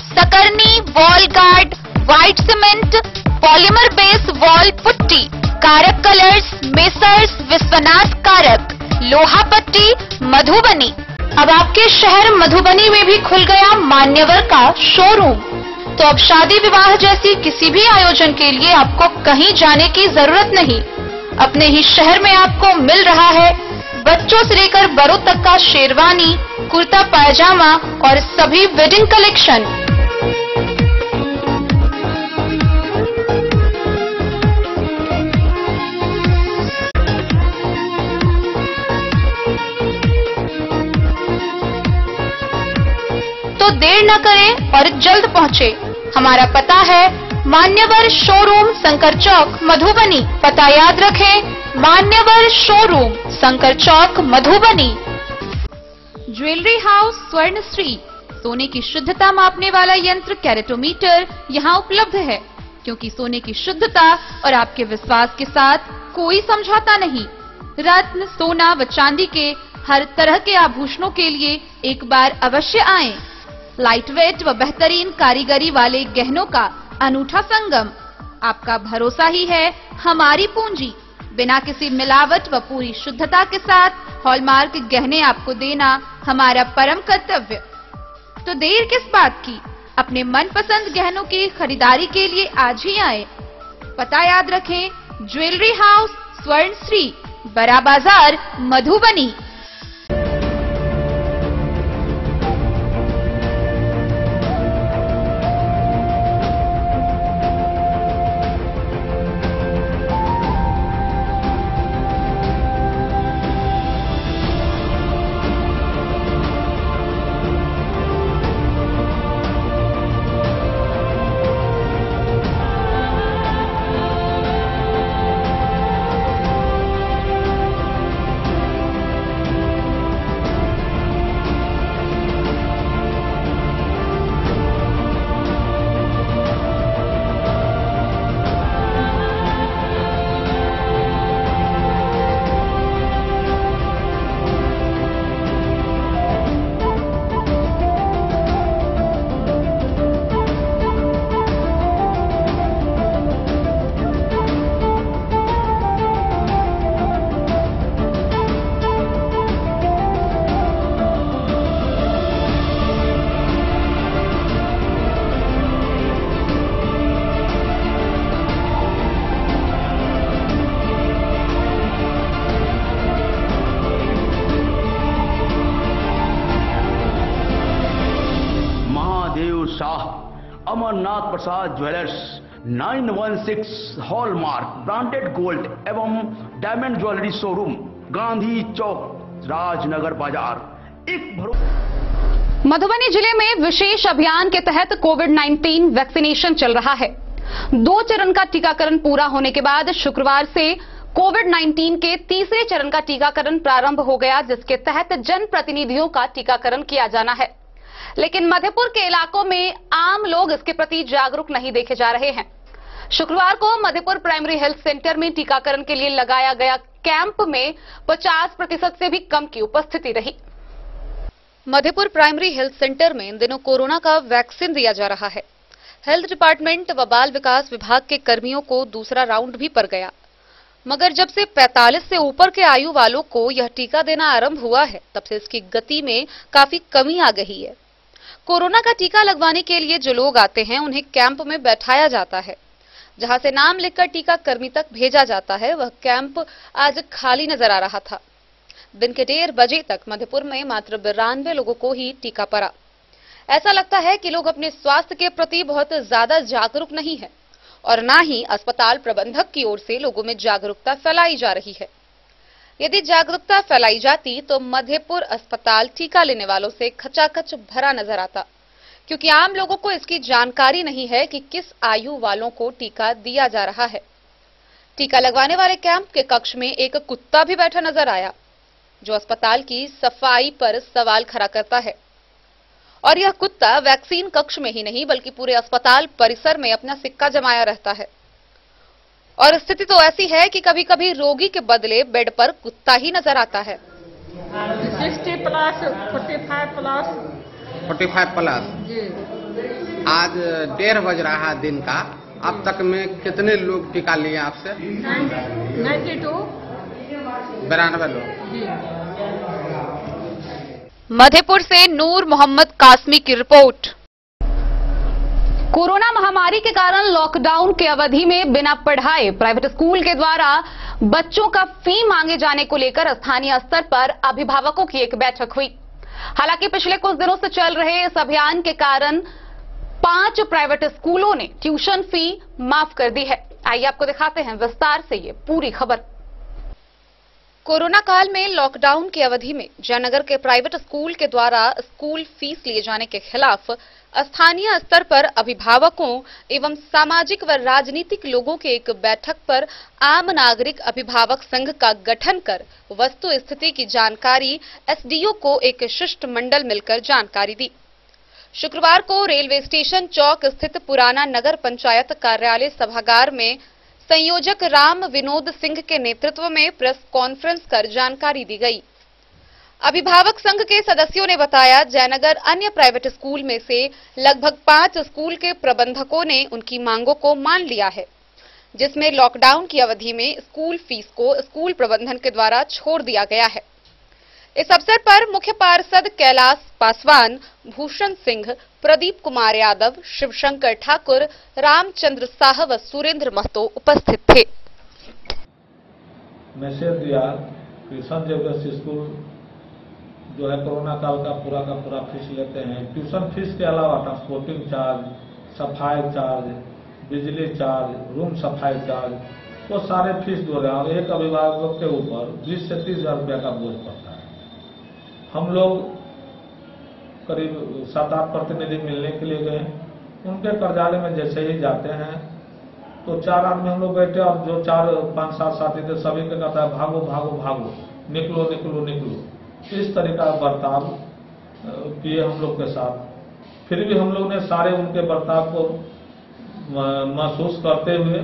Sakarni wall guard, white cement, polymer base wall putty, Karak colours, messrs Vishwanath Karak, Lohapatti, Madhubani. अब आपके शहर मधुबनी में भी खुल गया मान्यवर का शोरूम। तो अब शादी विवाह जैसी किसी भी आयोजन के लिए आपको कहीं जाने की जरूरत नहीं। अपने ही शहर में आपको मिल रहा है बच्चों से लेकर बड़ों तक का शेरवानी, कुर्ता पायजामा और सभी वेडिंग कलेक्शन। देर न करें और जल्द पहुँचे। हमारा पता है मान्यवर शोरूम, शंकर चौक, मधुबनी। पता याद रखें, मान्यवर शोरूम, शंकर चौक, मधुबनी। ज्वेलरी हाउस स्वर्णश्री, सोने की शुद्धता मापने वाला यंत्र कैरेटोमीटर यहाँ उपलब्ध है, क्योंकि सोने की शुद्धता और आपके विश्वास के साथ कोई समझौता नहीं। रत्न, सोना व चांदी के हर तरह के आभूषणों के लिए एक बार अवश्य आएं। लाइट वेट व बेहतरीन कारीगरी वाले गहनों का अनूठा संगम। आपका भरोसा ही है हमारी पूंजी। बिना किसी मिलावट व पूरी शुद्धता के साथ हॉलमार्क गहने आपको देना हमारा परम कर्तव्य। तो देर किस बात की, अपने मनपसंद गहनों की खरीदारी के लिए आज ही आए। पता याद रखें, ज्वेलरी हाउस स्वर्णश्री, बड़ा बाजार, मधुबनी। अमरनाथ प्रसाद ज्वेलर्स 916 हॉलमार्क ब्रांडेड गोल्ड एवं डायमंड ज्वेलरी शोरूम, गांधी चौक, राजनगर बाजार। मधुबनी जिले में विशेष अभियान के तहत कोविड-19 वैक्सीनेशन चल रहा है। 2 चरण का टीकाकरण पूरा होने के बाद शुक्रवार से कोविड-19 के तीसरे चरण का टीकाकरण प्रारंभ हो गया, जिसके तहत जनप्रतिनिधियों का टीकाकरण किया जाना है। लेकिन मधेपुर के इलाकों में आम लोग इसके प्रति जागरूक नहीं देखे जा रहे हैं। शुक्रवार को मधेपुर प्राइमरी हेल्थ सेंटर में टीकाकरण के लिए लगाया गया कैंप में 50% से भी कम की उपस्थिति रही। मधेपुर प्राइमरी हेल्थ सेंटर में इन दिनों कोरोना का वैक्सीन दिया जा रहा है। हेल्थ डिपार्टमेंट व बाल विकास विभाग के कर्मियों को दूसरा राउंड भी पड़ गया, मगर जब से 45 से ऊपर के आयु वालों को यह टीका देना आरंभ हुआ है, तब से इसकी गति में काफी कमी आ गई है। कोरोना का टीका लगवाने के लिए जो लोग आते हैं, उन्हें कैंप में बैठाया जाता है, जहां से नाम लिखकर टीका कर्मी तक भेजा जाता है। वह कैंप आज खाली नजर आ रहा था। दिन के 1:30 बजे तक मधेपुर में मात्र 92 लोगों को ही टीका पड़ा। ऐसा लगता है कि लोग अपने स्वास्थ्य के प्रति बहुत ज्यादा जागरूक नहीं है और न ही अस्पताल प्रबंधक की ओर से लोगों में जागरूकता फैलाई जा रही है। यदि जागरूकता फैलाई जाती तो मधेपुर अस्पताल टीका लेने वालों से खचाखच भरा नजर आता, क्योंकि आम लोगों को इसकी जानकारी नहीं है कि किस आयु वालों को टीका दिया जा रहा है। टीका लगवाने वाले कैंप के कक्ष में एक कुत्ता भी बैठा नजर आया, जो अस्पताल की सफाई पर सवाल खड़ा करता है। और यह कुत्ता वैक्सीन कक्ष में ही नहीं बल्कि पूरे अस्पताल परिसर में अपना सिक्का जमाया रहता है। और स्थिति तो ऐसी है कि कभी कभी रोगी के बदले बेड पर कुत्ता ही नजर आता है। 60 प्लस, 45 प्लस, 45 प्लस। आज 1:30 बज रहा है दिन का। अब तक में कितने लोग टीका लिए आपसे? 92 लोग। मधेपुर से नूर मोहम्मद कासमी की रिपोर्ट। कोरोना महामारी के कारण लॉकडाउन की अवधि में बिना पढ़ाए प्राइवेट स्कूल के द्वारा बच्चों का फी मांगे जाने को लेकर स्थानीय स्तर पर अभिभावकों की एक बैठक हुई। हालांकि पिछले कुछ दिनों से चल रहे इस अभियान के कारण 5 प्राइवेट स्कूलों ने ट्यूशन फी माफ कर दी है। आइए आपको दिखाते हैं विस्तार से ये पूरी खबर। कोरोना काल में लॉकडाउन की अवधि में जयनगर के प्राइवेट स्कूल के द्वारा स्कूल फीस लिए जाने के खिलाफ स्थानीय स्तर पर अभिभावकों एवं सामाजिक व राजनीतिक लोगों की एक बैठक पर आम नागरिक अभिभावक संघ का गठन कर वस्तु स्थिति की जानकारी एसडीओ को एक शिष्टमंडल मिलकर जानकारी दी। शुक्रवार को रेलवे स्टेशन चौक स्थित पुराना नगर पंचायत कार्यालय सभागार में संयोजक राम विनोद सिंह के नेतृत्व में प्रेस कॉन्फ्रेंस कर जानकारी दी गई। अभिभावक संघ के सदस्यों ने बताया, जयनगर अन्य प्राइवेट स्कूल में से लगभग 5 स्कूल के प्रबंधकों ने उनकी मांगों को मान लिया है, जिसमें लॉकडाउन की अवधि में स्कूल फीस को स्कूल प्रबंधन के द्वारा छोड़ दिया गया है। इस अवसर पर मुख्य पार्षद कैलाश पासवान, भूषण सिंह, प्रदीप कुमार यादव, शिवशंकर ठाकुर, रामचंद्र साह व सुरेंद्र महतो उपस्थित थे। मैसेज दिया कि संत जेवियर्स स्कूल जो है कोरोना काल का पूरा फीस लेते हैं। ट्यूशन फीस के अलावा ट्रांसपोर्टिंग चार्ज, सफाई चार्ज, बिजली चार्ज, रूम सफाई चार्ज, वो सारे फीस दो रहे हैं और एक अभिभावक के ऊपर 20 से 30 हजार रुपया का बोझ पड़ता है। हम लोग करीब 7-8 प्रतिनिधि मिलने के लिए गए। उनके कार्यालय में जैसे ही जाते हैं तो 4 आदमी हम लोग बैठे और जो 4-5-7 साथी थे सभी को कहता है भागो भागो भागो, निकलो निकलो निकलो। इस तरीका बर्ताव किए हम लोग के साथ। फिर भी हम लोग ने सारे उनके बर्ताव को महसूस करते हुए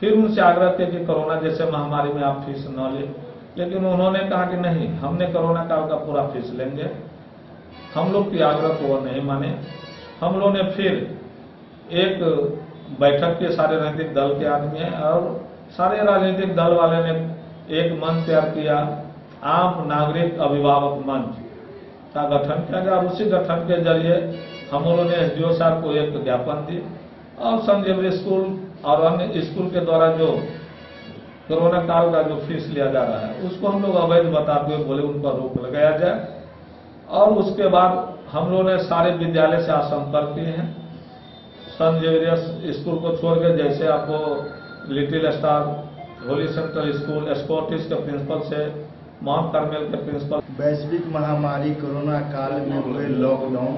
फिर उनसे आग्रह किया कि कोरोना जैसे महामारी में आप फीस न लें, लेकिन उन्होंने कहा कि नहीं, हमने कोरोना काल का पूरा फीस लेंगे। हम लोग की आग्रह को वो नहीं माने। हम लोग ने फिर एक बैठक के सारे राजनीतिक दल के आदमी हैं और सारे राजनीतिक दल वाले ने एक मंच तैयार किया, आम नागरिक अभिभावक मंच का गठन किया गया। उसी गठन के जरिए हम लोगों ने एसडीओ साहब को एक ज्ञापन दी और संत जेवियर्स स्कूल और अन्य स्कूल के द्वारा जो कोरोना काल का जो फीस लिया जा रहा है उसको हम लोग अवैध बताते हुए बोले उन पर रोक लगाया जाए। और उसके बाद हम लोगों ने सारे विद्यालय से आज संपर्क किए हैं। संत जेवियर्स स्कूल को छोड़ के जैसे आपको little star, Holi central school, Scottish के प्रिंसिपल से माउंट कार्मेल के प्रिंसिपल। वैश्विक महामारी कोरोना काल में हुए लॉकडाउन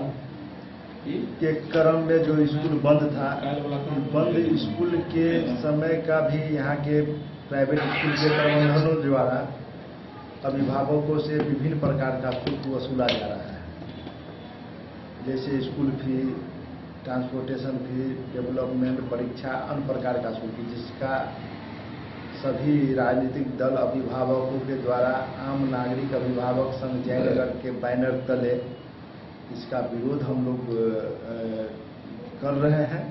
के क्रम में जो स्कूल बंद था, बंद स्कूल के समय का भी यहाँ के प्राइवेट स्कूल के प्रबंधनों द्वारा अभिभावकों से विभिन्न प्रकार का शुल्क वसूला जा रहा है, जैसे स्कूल फी, ट्रांसपोर्टेशन फी, डेवलपमेंट परीक्षा, अन्य प्रकार का शुल्क, जिसका सभी राजनीतिक दल अभिभावकों के द्वारा आम नागरिक अभिभावक संघ जयनगर के बैनर तले इसका विरोध हम लोग कर रहे हैं।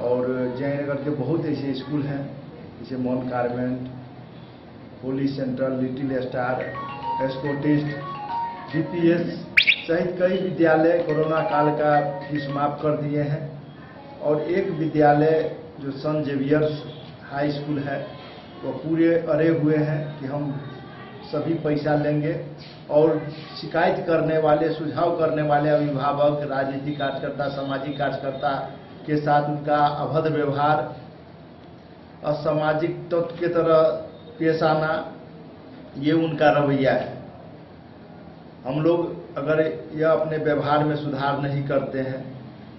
और जयनगर के बहुत ऐसे स्कूल हैं जैसे Mount Carmel, Holy Central, Little Star, Scottish, GPS सहित कई विद्यालय कोरोना काल का फीस माफ कर दिए हैं। और एक विद्यालय जो संत जेवियर्स हाई स्कूल है वो पूरे अड़े हुए हैं कि हम सभी पैसा लेंगे। और शिकायत करने वाले, सुझाव करने वाले अभिभावक, राजनीतिक कार्यकर्ता, सामाजिक कार्यकर्ता के साथ उनका अभद्र व्यवहार, असामाजिक तत्व की तरह पेश आना, ये उनका रवैया है। हम लोग अगर यह अपने व्यवहार में सुधार नहीं करते हैं,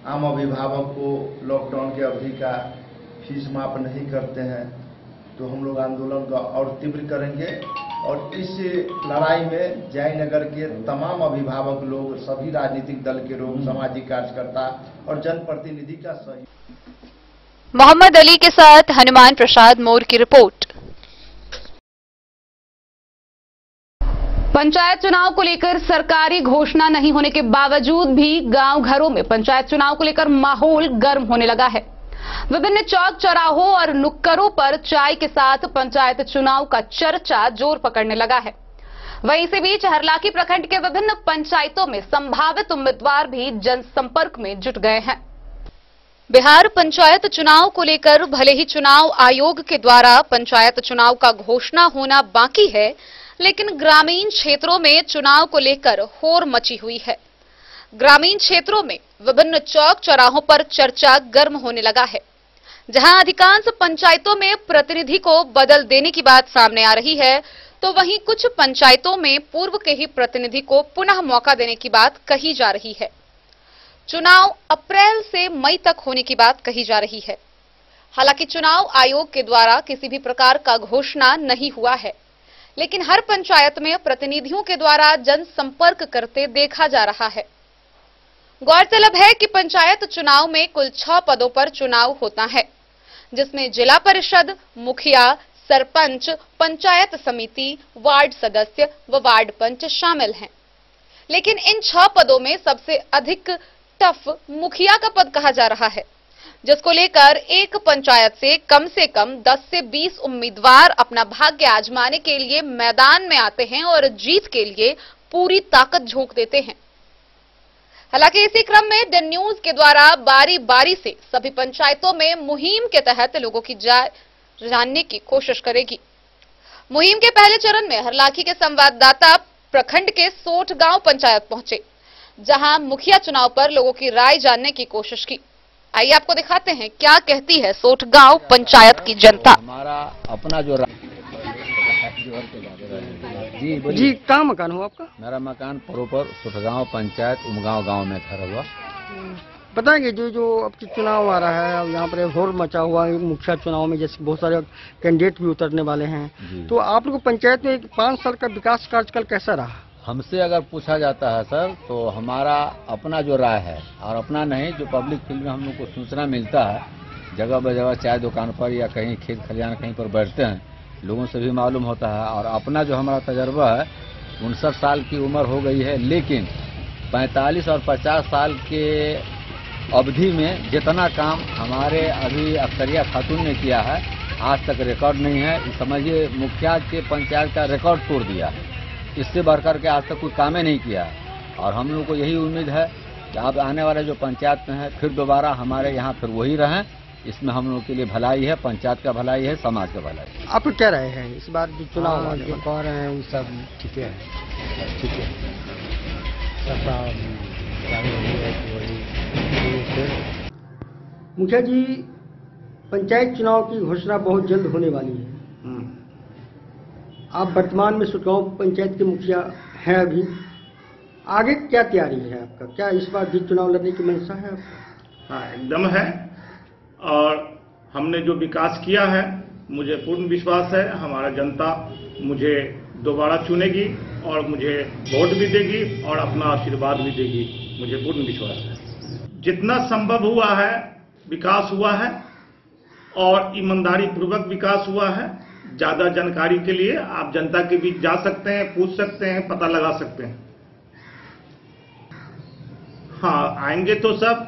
आम अभिभावक को लॉकडाउन की अवधि का फीस माफ नहीं करते हैं, तो हम लोग आंदोलन का और तीव्र करेंगे। और इस लड़ाई में जयनगर के तमाम अभिभावक लोग, सभी राजनीतिक दल के लोग, सामाजिक कार्यकर्ता और जनप्रतिनिधि का सहयोग। मोहम्मद अली के साथ हनुमान प्रसाद मोर की रिपोर्ट। पंचायत चुनाव को लेकर सरकारी घोषणा नहीं होने के बावजूद भी गांव घरों में पंचायत चुनाव को लेकर माहौल गर्म होने लगा है। विभिन्न चौक चौराहों और नुक्करों पर चाय के साथ पंचायत चुनाव का चर्चा जोर पकड़ने लगा है। वहीं इसी बीच हरलाखी प्रखंड के विभिन्न पंचायतों में संभावित उम्मीदवार भी जनसंपर्क में जुट गए हैं। बिहार पंचायत चुनाव को लेकर भले ही चुनाव आयोग के द्वारा पंचायत चुनाव का घोषणा होना बाकी है, लेकिन ग्रामीण क्षेत्रों में चुनाव को लेकर होड़ मची हुई है। ग्रामीण क्षेत्रों में विभिन्न चौक चौराहों पर चर्चा गर्म होने लगा है, जहां अधिकांश पंचायतों में प्रतिनिधि को बदल देने की बात सामने आ रही है, तो वहीं कुछ पंचायतों में पूर्व के ही प्रतिनिधि को पुनः मौका देने की बात कही जा रही है। चुनाव अप्रैल से मई तक होने की बात कही जा रही है। हालांकि चुनाव आयोग के द्वारा किसी भी प्रकार का घोषणा नहीं हुआ है, लेकिन हर पंचायत में प्रतिनिधियों के द्वारा जनसंपर्क करते देखा जा रहा है। गौरतलब है कि पंचायत चुनाव में कुल 6 पदों पर चुनाव होता है, जिसमें जिला परिषद, मुखिया, सरपंच, पंचायत समिति, वार्ड सदस्य व वार्ड पंच शामिल हैं। लेकिन इन 6 पदों में सबसे अधिक टफ मुखिया का पद कहा जा रहा है, जिसको लेकर एक पंचायत से कम 10 से 20 उम्मीदवार अपना भाग्य आजमाने के लिए मैदान में आते हैं और जीत के लिए पूरी ताकत झोंक देते हैं। हालांकि इसी क्रम में द न्यूज के द्वारा बारी बारी से सभी पंचायतों में मुहिम के तहत लोगों की जानने की कोशिश करेगी। मुहिम के पहले चरण में हरलाखी के संवाददाता प्रखंड के सोठ गांव पंचायत पहुंचे, जहां मुखिया चुनाव पर लोगों की राय जानने की कोशिश की। आइए आपको दिखाते हैं क्या कहती है सोठ गांव पंचायत की जनता। हमारा अपना जो जी कहाँ मकान हो आपका? मेरा मकान प्रॉपर सोठगांव पंचायत उमगांव गांव में खड़ा हुआ। बताएंगे जो आपकी चुनाव आ रहा है, अब यहाँ पर होड़ मचा हुआ है मुखिया चुनाव में, जैसे बहुत सारे कैंडिडेट भी उतरने वाले हैं, तो आप लोग पंचायत में 5 साल का विकास कार्यकाल कैसा रहा? हमसे अगर पूछा जाता है सर, तो हमारा अपना जो राय है, और अपना नहीं जो पब्लिक फील्ड में हम लोग को सूचना मिलता है, जगह बजगह चाय दुकान पर या कहीं खेत खलिहान कहीं पर बैठते हैं, लोगों से भी मालूम होता है। और अपना जो हमारा तजर्बा है, 59 साल की उम्र हो गई है, लेकिन 45 और 50 साल के अवधि में जितना काम हमारे अभी अख्तरिया खातून ने किया है, आज तक रिकॉर्ड नहीं है। समझिए मुखिया के पंचायत का रिकॉर्ड तोड़ दिया है। इससे बढ़कर के आज तक कोई काम ही नहीं किया है। और हम लोग को यही उम्मीद है कि आप आने वाले जो पंचायत में है, फिर दोबारा हमारे यहाँ फिर वही रहें। इसमें हम लोग के लिए भलाई है, पंचायत का भलाई है, समाज का भलाई। आप क्या रहे हैं इस बार जो चुनाव जो कह रहे हैं वो सब ठीक है, ठीक है। मुखिया जी, पंचायत चुनाव की घोषणा बहुत जल्द होने वाली है। आप वर्तमान में सुटगांव पंचायत के मुखिया हैं अभी, आगे क्या तैयारी है आपका? क्या इस बार भी चुनाव लड़ने की मंशा है आपका? हाँ, एकदम है। और हमने जो विकास किया है, मुझे पूर्ण विश्वास है हमारा जनता मुझे दोबारा चुनेगी और मुझे वोट भी देगी और अपना आशीर्वाद भी देगी, मुझे पूर्ण विश्वास है। जितना संभव हुआ है विकास हुआ है और ईमानदारी पूर्वक विकास हुआ है। ज्यादा जानकारी के लिए आप जनता के बीच जा सकते हैं, पूछ सकते हैं, पता लगा सकते हैं। हाँ, आएंगे तो सब,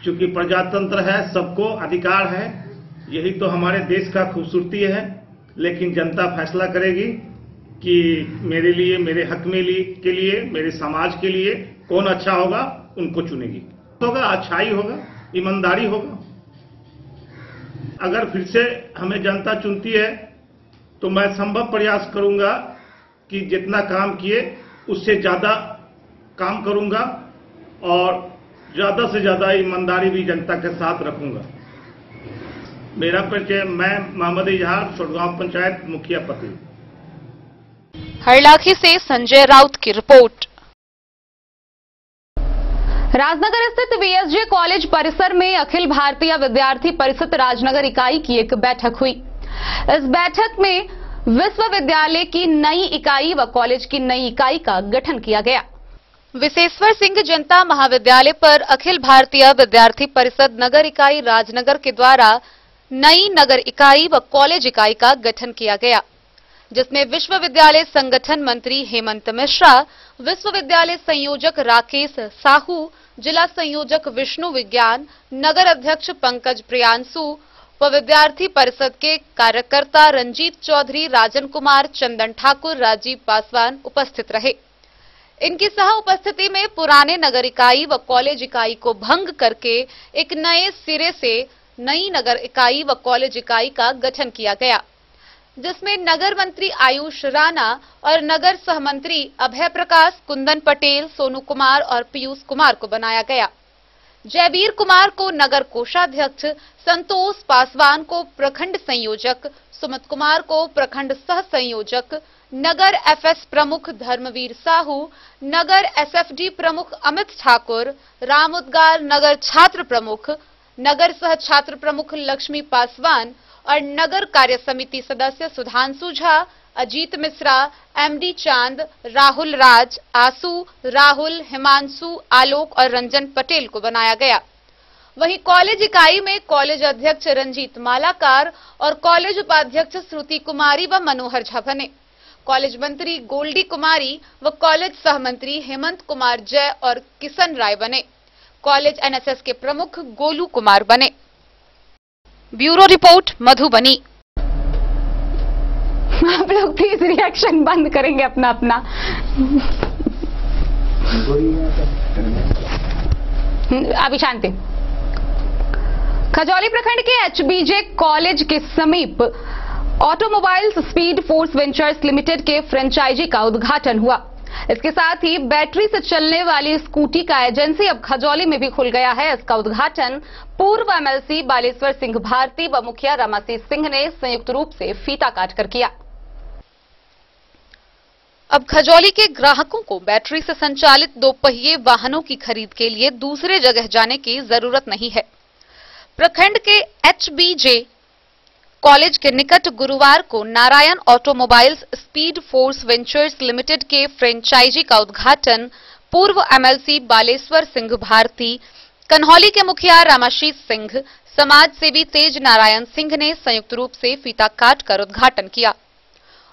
चूंकि प्रजातंत्र है, सबको अधिकार है, यही तो हमारे देश का खूबसूरती है। लेकिन जनता फैसला करेगी कि मेरे लिए, मेरे हक में के लिए, मेरे समाज के लिए कौन अच्छा होगा, उनको चुनेगी। होगा अच्छाई होगा, ईमानदारी होगा। अगर फिर से हमें जनता चुनती है तो मैं संभव प्रयास करूंगा कि जितना काम किए उससे ज्यादा काम करूंगा और ज्यादा से ज्यादा ईमानदारी भी जनता के साथ रखूंगा। मेरा परिचय, मैं मोहम्मद इजहार, सोठगांव पंचायत मुखिया पति। हरलाखी से संजय राउत की रिपोर्ट। राजनगर स्थित वीएसजे कॉलेज परिसर में अखिल भारतीय विद्यार्थी परिषद राजनगर इकाई की एक बैठक हुई। इस बैठक में विश्वविद्यालय की नई इकाई व कॉलेज की नई इकाई का गठन किया गया। विशेश्वर सिंह जनता महाविद्यालय पर अखिल भारतीय विद्यार्थी परिषद नगर इकाई राजनगर के द्वारा नई नगर इकाई व कॉलेज इकाई का गठन किया गया, जिसमें विश्वविद्यालय संगठन मंत्री हेमंत मिश्रा, विश्वविद्यालय संयोजक राकेश साहू, जिला संयोजक विष्णु विज्ञान, नगर अध्यक्ष पंकज प्रियांशु व विद्यार्थी परिषद के कार्यकर्ता रंजीत चौधरी, राजन कुमार, चंदन ठाकुर, राजीव पासवान उपस्थित रहे। इनकी सह उपस्थिति में पुराने नगर इकाई व कॉलेज इकाई को भंग करके एक नए सिरे से नई नगर इकाई व कॉलेज इकाई का गठन किया गया, जिसमें नगर मंत्री आयुष राणा और नगर सहमंत्री अभय प्रकाश, कुंदन पटेल, सोनू कुमार और पीयूष कुमार को बनाया गया। जयवीर कुमार को नगर कोषाध्यक्ष, संतोष पासवान को प्रखंड संयोजक, सुमित कुमार को प्रखंड सह संयोजक, नगर एफएस प्रमुख धर्मवीर साहू, नगर एसएफडी प्रमुख अमित ठाकुर, राम उद्गार नगर छात्र प्रमुख, नगर सह छात्र प्रमुख लक्ष्मी पासवान और नगर कार्य समिति सदस्य सुधांशु झा, अजीत मिश्रा, एमडी चांद, राहुल राज, आसू, राहुल, हिमांशु, आलोक और रंजन पटेल को बनाया गया। वहीं कॉलेज इकाई में कॉलेज अध्यक्ष रंजीत मालाकार और कॉलेज उपाध्यक्ष श्रुति कुमारी व मनोहर झा बने। कॉलेज मंत्री गोल्डी कुमारी व कॉलेज सहमंत्री हेमंत कुमार जय और किशन राय बने। कॉलेज एनएसएस के प्रमुख गोलू कुमार बने। Bureau report Madhubani. आप लोग प्लीज रिएक्शन बंद करेंगे अपना अपना। अभी शांति। खजौली प्रखंड के एचबीजे कॉलेज के समीप automobiles speed force ventures limited के फ्रेंचाइजी का उद्घाटन हुआ। इसके साथ ही बैटरी से चलने वाली स्कूटी का एजेंसी अब खजौली में भी खुल गया है। इसका उद्घाटन पूर्व एमएलसी बालेश्वर सिंह भारती व मुखिया रमासी सिंह ने संयुक्त रूप से फीता काटकर किया। अब खजौली के ग्राहकों को बैटरी से संचालित 2 पहिए वाहनों की खरीद के लिए दूसरे जगह जाने की जरूरत नहीं है। प्रखंड के एचबीजे कॉलेज के निकट गुरुवार को Narayan automobiles speed force ventures limited के फ्रेंचाइजी का उद्घाटन पूर्व एमएलसी बालेश्वर सिंह भारती, कन्हौली के मुखिया रामाशीष सिंह, समाज सेवी तेज नारायण सिंह ने संयुक्त रूप से फीता काटकर उद्घाटन किया।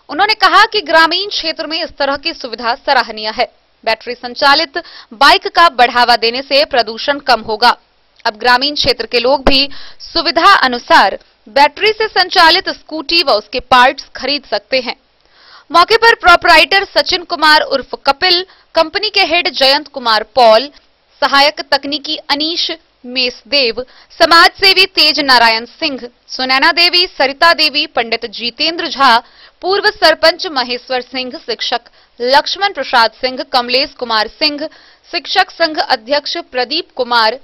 उन्होंने कहा कि ग्रामीण क्षेत्र में इस तरह की सुविधा सराहनीय है। बैटरी संचालित बाइक का बढ़ावा देने से प्रदूषण कम होगा। अब ग्रामीण क्षेत्र के लोग भी सुविधा अनुसार बैटरी से संचालित स्कूटी व उसके पार्ट्स खरीद सकते हैं। मौके पर प्रोपराइटर सचिन कुमार उर्फ कपिल, कंपनी के हेड जयंत कुमार पॉल, सहायक तकनीकी अनीश मेसदेव, समाज सेवी तेज नारायण सिंह, सुनैना देवी, सरिता देवी, पंडित जीतेंद्र झा, पूर्व सरपंच महेश्वर सिंह, शिक्षक लक्ष्मण प्रसाद सिंह, कमलेश कुमार सिंह, शिक्षक संघ अध्यक्ष प्रदीप कुमार,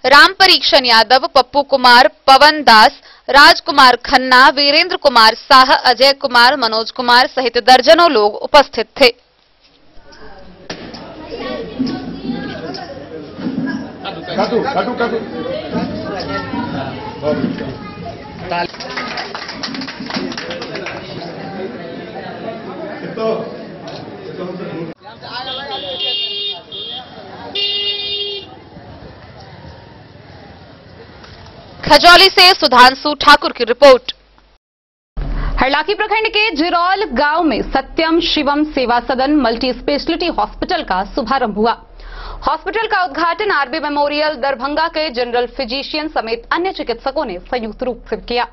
राम परीक्षण यादव, पप्पू कुमार, पवन दास, राजकुमार खन्ना, वीरेंद्र कुमार साह, अजय कुमार, मनोज कुमार सहित दर्जनों लोग उपस्थित थे। खजौली से सुधांशु ठाकुर की रिपोर्ट। हरलाखी प्रखंड के जिरौल गांव में सत्यम शिवम सेवा सदन मल्टी स्पेशलिटी हॉस्पिटल का शुभारंभ हुआ। हॉस्पिटल का उद्घाटन आरबी मेमोरियल दरभंगा के जनरल फिजिशियन समेत अन्य चिकित्सकों ने संयुक्त रूप से किया।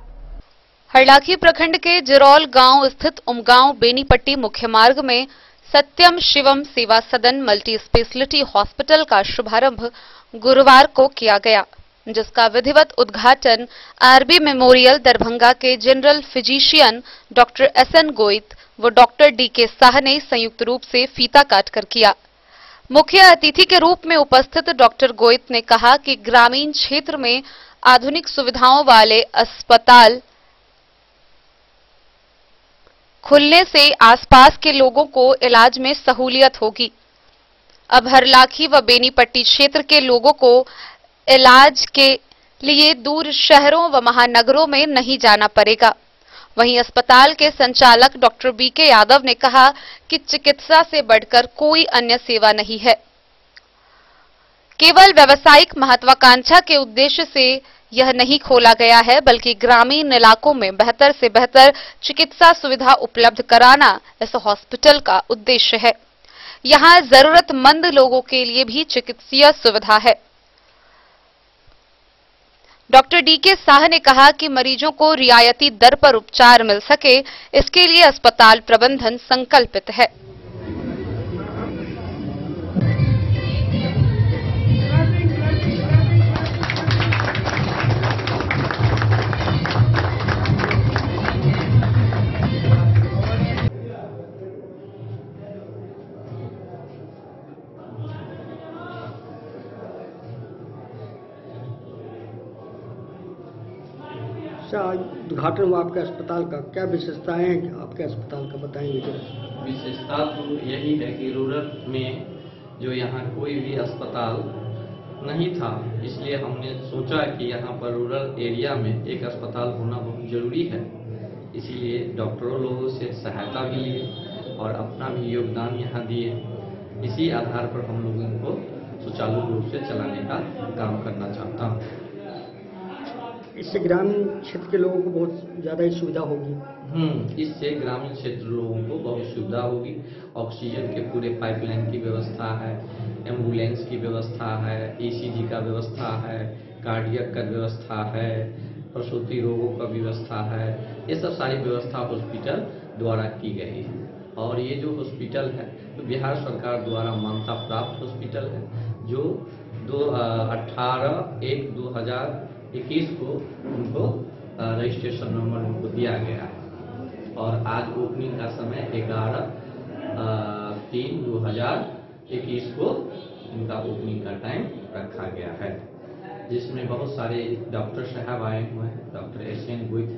हरलाखी प्रखंड के जिरौल गांव स्थित उमगांव बेनीपट्टी मुख्य मार्ग में सत्यम शिवम सेवा सदन मल्टी स्पेशलिटी हॉस्पिटल का शुभारंभ गुरुवार को किया गया, जिसका विधिवत उद्घाटन आरबी मेमोरियल दरभंगा के general physician doctor SN Goit व डॉक्टर डीके साह ने संयुक्त रूप से फीता काटकर किया। मुख्य अतिथि के रूप में उपस्थित डॉक्टर गोइत ने कहा कि ग्रामीण क्षेत्र में आधुनिक सुविधाओं वाले अस्पताल खुलने से आसपास के लोगों को इलाज में सहूलियत होगी। अब हरलाखी व बेनीपट्टी क्षेत्र के लोगों को इलाज के लिए दूर शहरों व महानगरों में नहीं जाना पड़ेगा। वहीं अस्पताल के संचालक डॉक्टर बीके यादव ने कहा कि चिकित्सा से बढ़कर कोई अन्य सेवा नहीं है। केवल व्यावसायिक महत्वाकांक्षा के उद्देश्य से यह नहीं खोला गया है, बल्कि ग्रामीण इलाकों में बेहतर से बेहतर चिकित्सा सुविधा उपलब्ध कराना इस हॉस्पिटल का उद्देश्य है। यहां जरूरतमंद लोगों के लिए भी चिकित्सीय सुविधा है। डॉक्टर डीके साह ने कहा कि मरीजों को रियायती दर पर उपचार मिल सके, इसके लिए अस्पताल प्रबंधन संकल्पित है। उद्घाटन हुआ आपके अस्पताल का, क्या विशेषताएं हैं आपके अस्पताल का, बताएंगे जरा। विशेषता तो यही है कि रूरल में जो यहाँ कोई भी अस्पताल नहीं था, इसलिए हमने सोचा कि यहाँ पर रूरल एरिया में एक अस्पताल होना बहुत जरूरी है। इसीलिए डॉक्टरों लोगों से सहायता भी लिए और अपना भी योगदान यहाँ दिए। इसी आधार पर हम लोगों को सुचारू रूप से चलाने का काम करना चाहता हूँ। इससे ग्रामीण क्षेत्र के लोगों को बहुत ज़्यादा ही सुविधा होगी। इससे ग्रामीण क्षेत्र लोगों को बहुत सुविधा होगी। ऑक्सीजन के पूरे पाइपलाइन की व्यवस्था है, एम्बुलेंस की व्यवस्था है, ECG का व्यवस्था है, कार्डियक का व्यवस्था है, प्रसूति रोगों का व्यवस्था है। ये सब सारी व्यवस्था हॉस्पिटल द्वारा की गई है। और ये जो हॉस्पिटल है तो बिहार सरकार द्वारा मान्यता प्राप्त हॉस्पिटल है, जो 18/1/2021 को उनको रजिस्ट्रेशन नंबर उनको दिया गया है। और आज ओपनिंग का समय 11/3/2021 को इनका ओपनिंग का टाइम रखा गया है, जिसमें बहुत सारे डॉक्टर साहब आए हुए हैं। डॉक्टर SN गुइथ,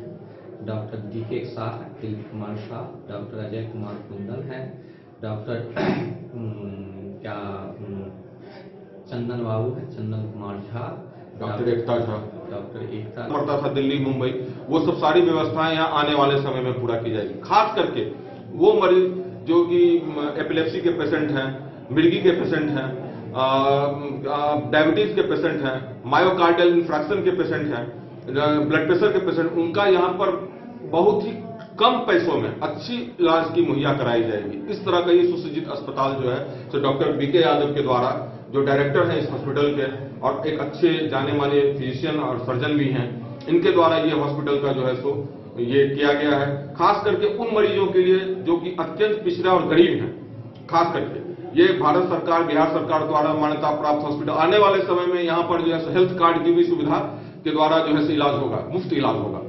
doctor DK Shah, Dilip Kumar Shah, doctor Ajay Kumar Kundan है, डॉक्टर चंदन बाबू है, चंदन कुमार झा, डॉक्टर एकता झा, डॉक्टर एकता पड़ता था दिल्ली मुंबई, वो सब सारी व्यवस्थाएं यहाँ आने वाले समय में पूरा की जाएगी। खास करके वो मरीज जो कि एपिलेप्सी के पेशेंट हैं, मिर्गी के पेशेंट हैं, डायबिटीज के पेशेंट हैं, मायोकार्डियल इंफ्रैक्शन के पेशेंट हैं, ब्लड प्रेशर के पेशेंट, उनका यहाँ पर बहुत ही कम पैसों में अच्छी इलाज की मुहैया कराई जाएगी। इस तरह का ये सुसज्जित अस्पताल जो है तो डॉक्टर BK यादव के द्वारा, जो डायरेक्टर हैं इस हॉस्पिटल के और एक अच्छे जाने माने फिजिशियन और सर्जन भी हैं, इनके द्वारा ये हॉस्पिटल का जो है सो ये किया गया है। खास करके उन मरीजों के लिए जो कि अत्यंत पिछड़ा और गरीब हैं, खास करके ये भारत सरकार, बिहार सरकार द्वारा मान्यता प्राप्त हॉस्पिटल। आने वाले समय में यहाँ पर जो है हेल्थ कार्ड की भी सुविधा के द्वारा जो है इलाज होगा, मुफ्त इलाज होगा।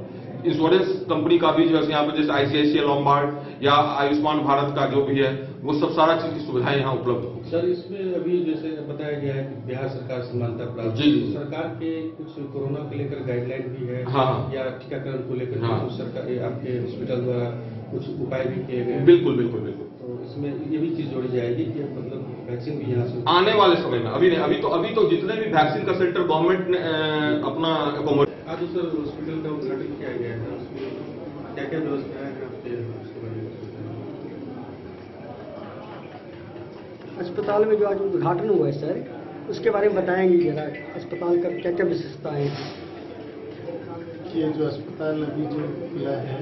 इंश्योरेंस कंपनी का भी जो है यहाँ पर जैसे ICICI लॉम्बार्ड या आयुष्मान भारत का जो भी है वो सब सारा चीज की सुविधाएं यहाँ उपलब्ध होगी। सर, इसमें अभी जैसे बताया गया है कि बिहार सरकार से मान्यता प्राप्त, जी सरकार के कुछ कोरोना को लेकर गाइडलाइन भी है, हाँ, या टीकाकरण को लेकर हाँ, कुछ सरकार आपके हॉस्पिटल द्वारा कुछ उपाय भी किए गए। बिल्कुल बिल्कुल बिल्कुल। तो इसमें ये भी चीज जोड़ी जाएगी कि मतलब वैक्सीन भी यहाँ से आने वाले समय में, अभी नहीं, अभी तो जितने भी वैक्सीन का सेंटर गवर्नमेंट ने अपना आज सर हॉस्पिटल का उद्घाटन किया गया है, उसमें क्या क्या व्यवस्था है आपके अस्पताल में? जो आज उद्घाटन हुआ है सर, उसके बारे में बताएंगे जरा, अस्पताल का क्या क्या विशेषताएं हैं? ये जो अस्पताल अभी जो खुला है,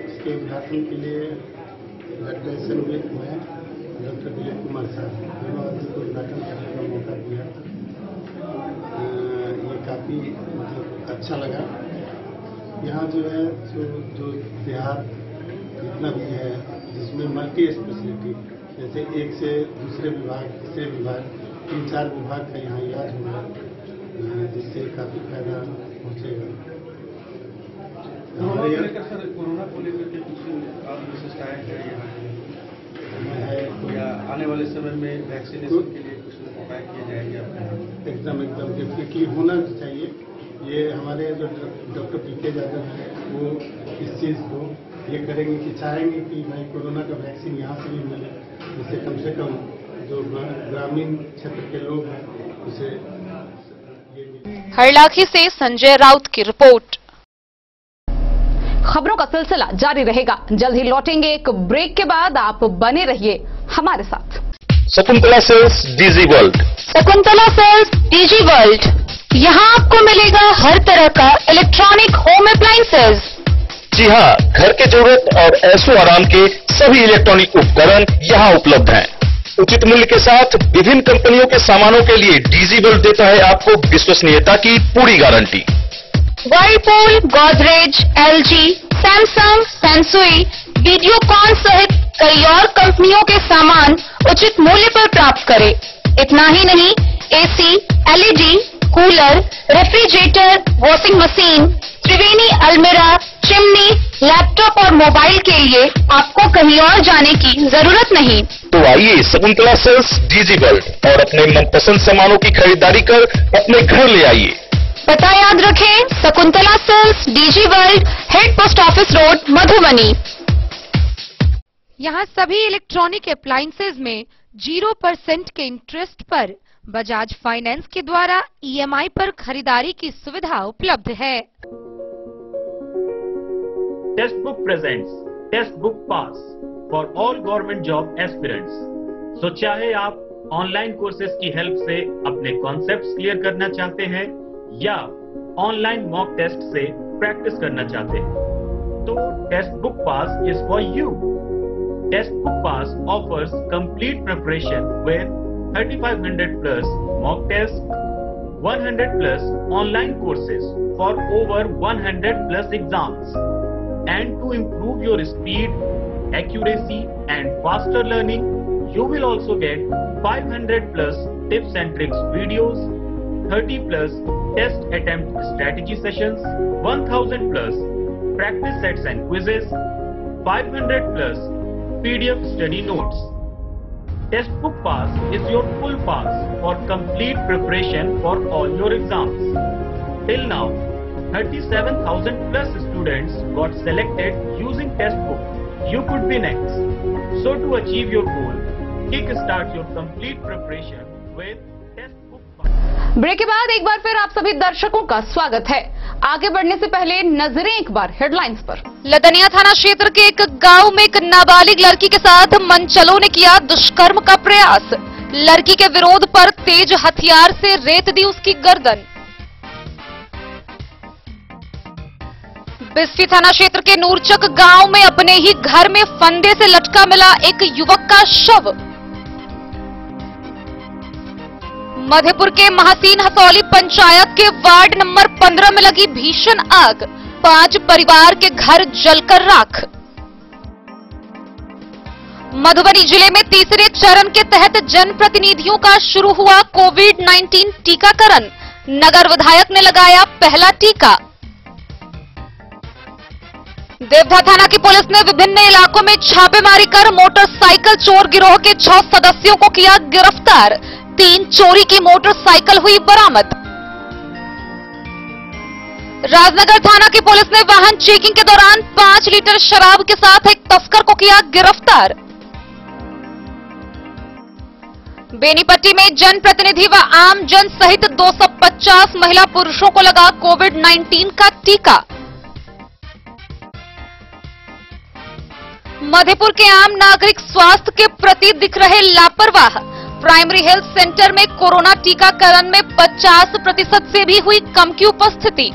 इसके उद्घाटन के लिए डॉक्टर SN गुइथ में डॉक्टर दिलीप कुमार शाह को उद्घाटन करने का मौका दिया। ये काफ़ी मतलब अच्छा लगा। यहाँ जो है जो बिहार जितना भी है, जिसमें मल्टी स्पेशलिटी, जैसे एक से दूसरे विभाग, तीसरे विभाग, 3-4 विभाग का यहाँ इलाज होगा, जिससे काफ़ी फायदा पहुँचेगा। हमारे यहाँ कोरोना को लेकर के कुछ विशेषताएं हैं यहाँ है, या आने वाले समय में वैक्सीनेशन के लिए कुछ उपाय किए जाएंगे आपके? एकदम डेफिनेटली होना चाहिए। ये हमारे जो डॉक्टर PK यादव हैं वो इस चीज़ को ये करेंगे कि चाहेंगे कि भाई कोरोना का वैक्सीन यहाँ से भी मिले, जिससे कम से कम जो ग्रामीण क्षेत्र के लोग हैं उसे। हरलाखी से संजय राउत की रिपोर्ट। खबरों का सिलसिला जारी रहेगा, जल्द ही लौटेंगे एक ब्रेक के बाद, आप बने रहिए हमारे साथ। Shakuntala sales DG world. Shakuntala sales DG world, यहाँ आपको मिलेगा हर तरह का इलेक्ट्रॉनिक होम अप्लायंसेज। जी हाँ, घर के जरूरत और ऐशो आराम के सभी इलेक्ट्रॉनिक उपकरण यहाँ उपलब्ध हैं। उचित मूल्य के साथ विभिन्न कंपनियों के सामानों के लिए DG वर्ल्ड देता है आपको विश्वसनीयता की पूरी guarantee. Whirlpool, Godrej, LG, Samsung, Sansui, Videocon सहित कई और कंपनियों के सामान उचित मूल्य पर प्राप्त करें। इतना ही नहीं, AC, LED, cooler, refrigerator, washing machine, Triveni अलमीरा, चिमनी, लैपटॉप और मोबाइल के लिए आपको कहीं और जाने की जरूरत नहीं। तो आइए शकुंतला सेल्स DG वर्ल्ड और अपने मनपसंद सामानों की खरीदारी कर अपने घर ले आइए। पता याद रखें, Shakuntala silks, DG world, head post office road, Madhubani. यहाँ सभी इलेक्ट्रॉनिक अप्लायंसेज में 0% के इंटरेस्ट पर बजाज फाइनेंस के द्वारा EMI पर खरीदारी की सुविधा उपलब्ध है। Text book presents text book pass for all government job aspirants. So चाहे आप ऑनलाइन कोर्सेज की हेल्प से अपने कॉन्सेप्ट्स क्लियर करना चाहते हैं या ऑनलाइन मॉक टेस्ट से प्रैक्टिस करना चाहते हैं, तो text book pass is for you. Text book pass offers complete preparation with 3500 plus mock tests, 100 plus online courses for over 100 plus exams. And to improve your speed, accuracy and faster learning, you will also get 500 plus tips and tricks videos, 30 plus test attempt strategy sessions, 1000 plus practice sets and quizzes, 500 plus PDF study notes. Textbook Pass is your full pass for complete preparation for all your exams. Till now, 37,000 plus students got selected using Textbook. You could be next. So to achieve your goal, kickstart your complete preparation with Textbook Pass. Break के बाद एक बार फिर आप सभी दर्शकों का स्वागत है। आगे बढ़ने से पहले नजरें एक बार हेडलाइंस पर। लदनिया थाना क्षेत्र के एक गांव में एक नाबालिग लड़की के साथ मनचलों ने किया दुष्कर्म का प्रयास। लड़की के विरोध पर तेज हथियार से रेत दी उसकी गर्दन। बिस्फी थाना क्षेत्र के नूरचक गांव में अपने ही घर में फंदे से लटका मिला एक युवक का शव। मधेपुर के महासीन हसौली पंचायत के वार्ड नंबर 15 में लगी भीषण आग, 5 परिवार के घर जलकर राख। मधुबनी जिले में तीसरे चरण के तहत जनप्रतिनिधियों का शुरू हुआ कोविड-19 टीकाकरण, नगर विधायक ने लगाया पहला टीका। देवधा थाना की पुलिस ने विभिन्न इलाकों में छापेमारी कर मोटरसाइकिल चोर गिरोह के 6 सदस्यों को किया गिरफ्तार। 3 चोरी की मोटरसाइकिल हुई बरामद। राजनगर थाना की पुलिस ने वाहन चेकिंग के दौरान 5 लीटर शराब के साथ एक तस्कर को किया गिरफ्तार। बेनीपट्टी में जनप्रतिनिधि व आम जन सहित 250 महिला पुरुषों को लगा कोविड-19 का टीका। मधेपुर के आम नागरिक स्वास्थ्य के प्रति दिख रहे लापरवाह। प्राइमरी हेल्थ सेंटर में कोरोना टीकाकरण में 50% से भी हुई कम की उपस्थिति।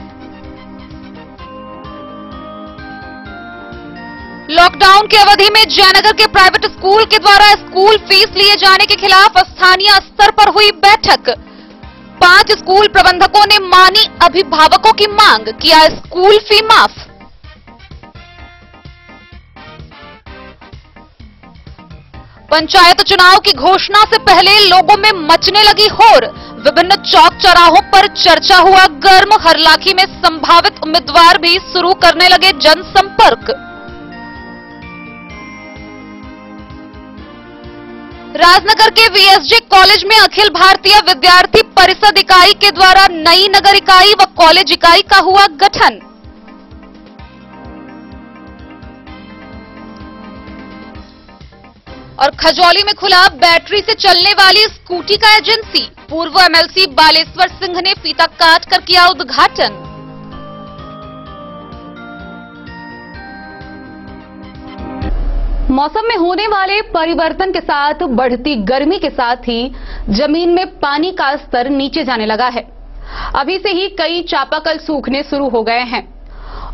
लॉकडाउन की अवधि में जयनगर के प्राइवेट स्कूल के द्वारा स्कूल फीस लिए जाने के खिलाफ स्थानीय स्तर पर हुई बैठक। 5 स्कूल प्रबंधकों ने मानी अभिभावकों की मांग, किया स्कूल फी माफ। पंचायत चुनाव की घोषणा से पहले लोगों में मचने लगी होर। विभिन्न चौक चौराहों पर चर्चा हुआ गर्म। हरलाखी में संभावित उम्मीदवार भी शुरू करने लगे जनसंपर्क। राजनगर के VSJ कॉलेज में अखिल भारतीय विद्यार्थी परिषद इकाई के द्वारा नई नगर इकाई व कॉलेज इकाई का हुआ गठन। और खजौली में खुला बैटरी से चलने वाली स्कूटी का एजेंसी। पूर्व MLC बालेश्वर सिंह ने फीता काट कर किया उद्घाटन। मौसम में होने वाले परिवर्तन के साथ बढ़ती गर्मी के साथ ही जमीन में पानी का स्तर नीचे जाने लगा है। अभी से ही कई चापाकल सूखने शुरू हो गए हैं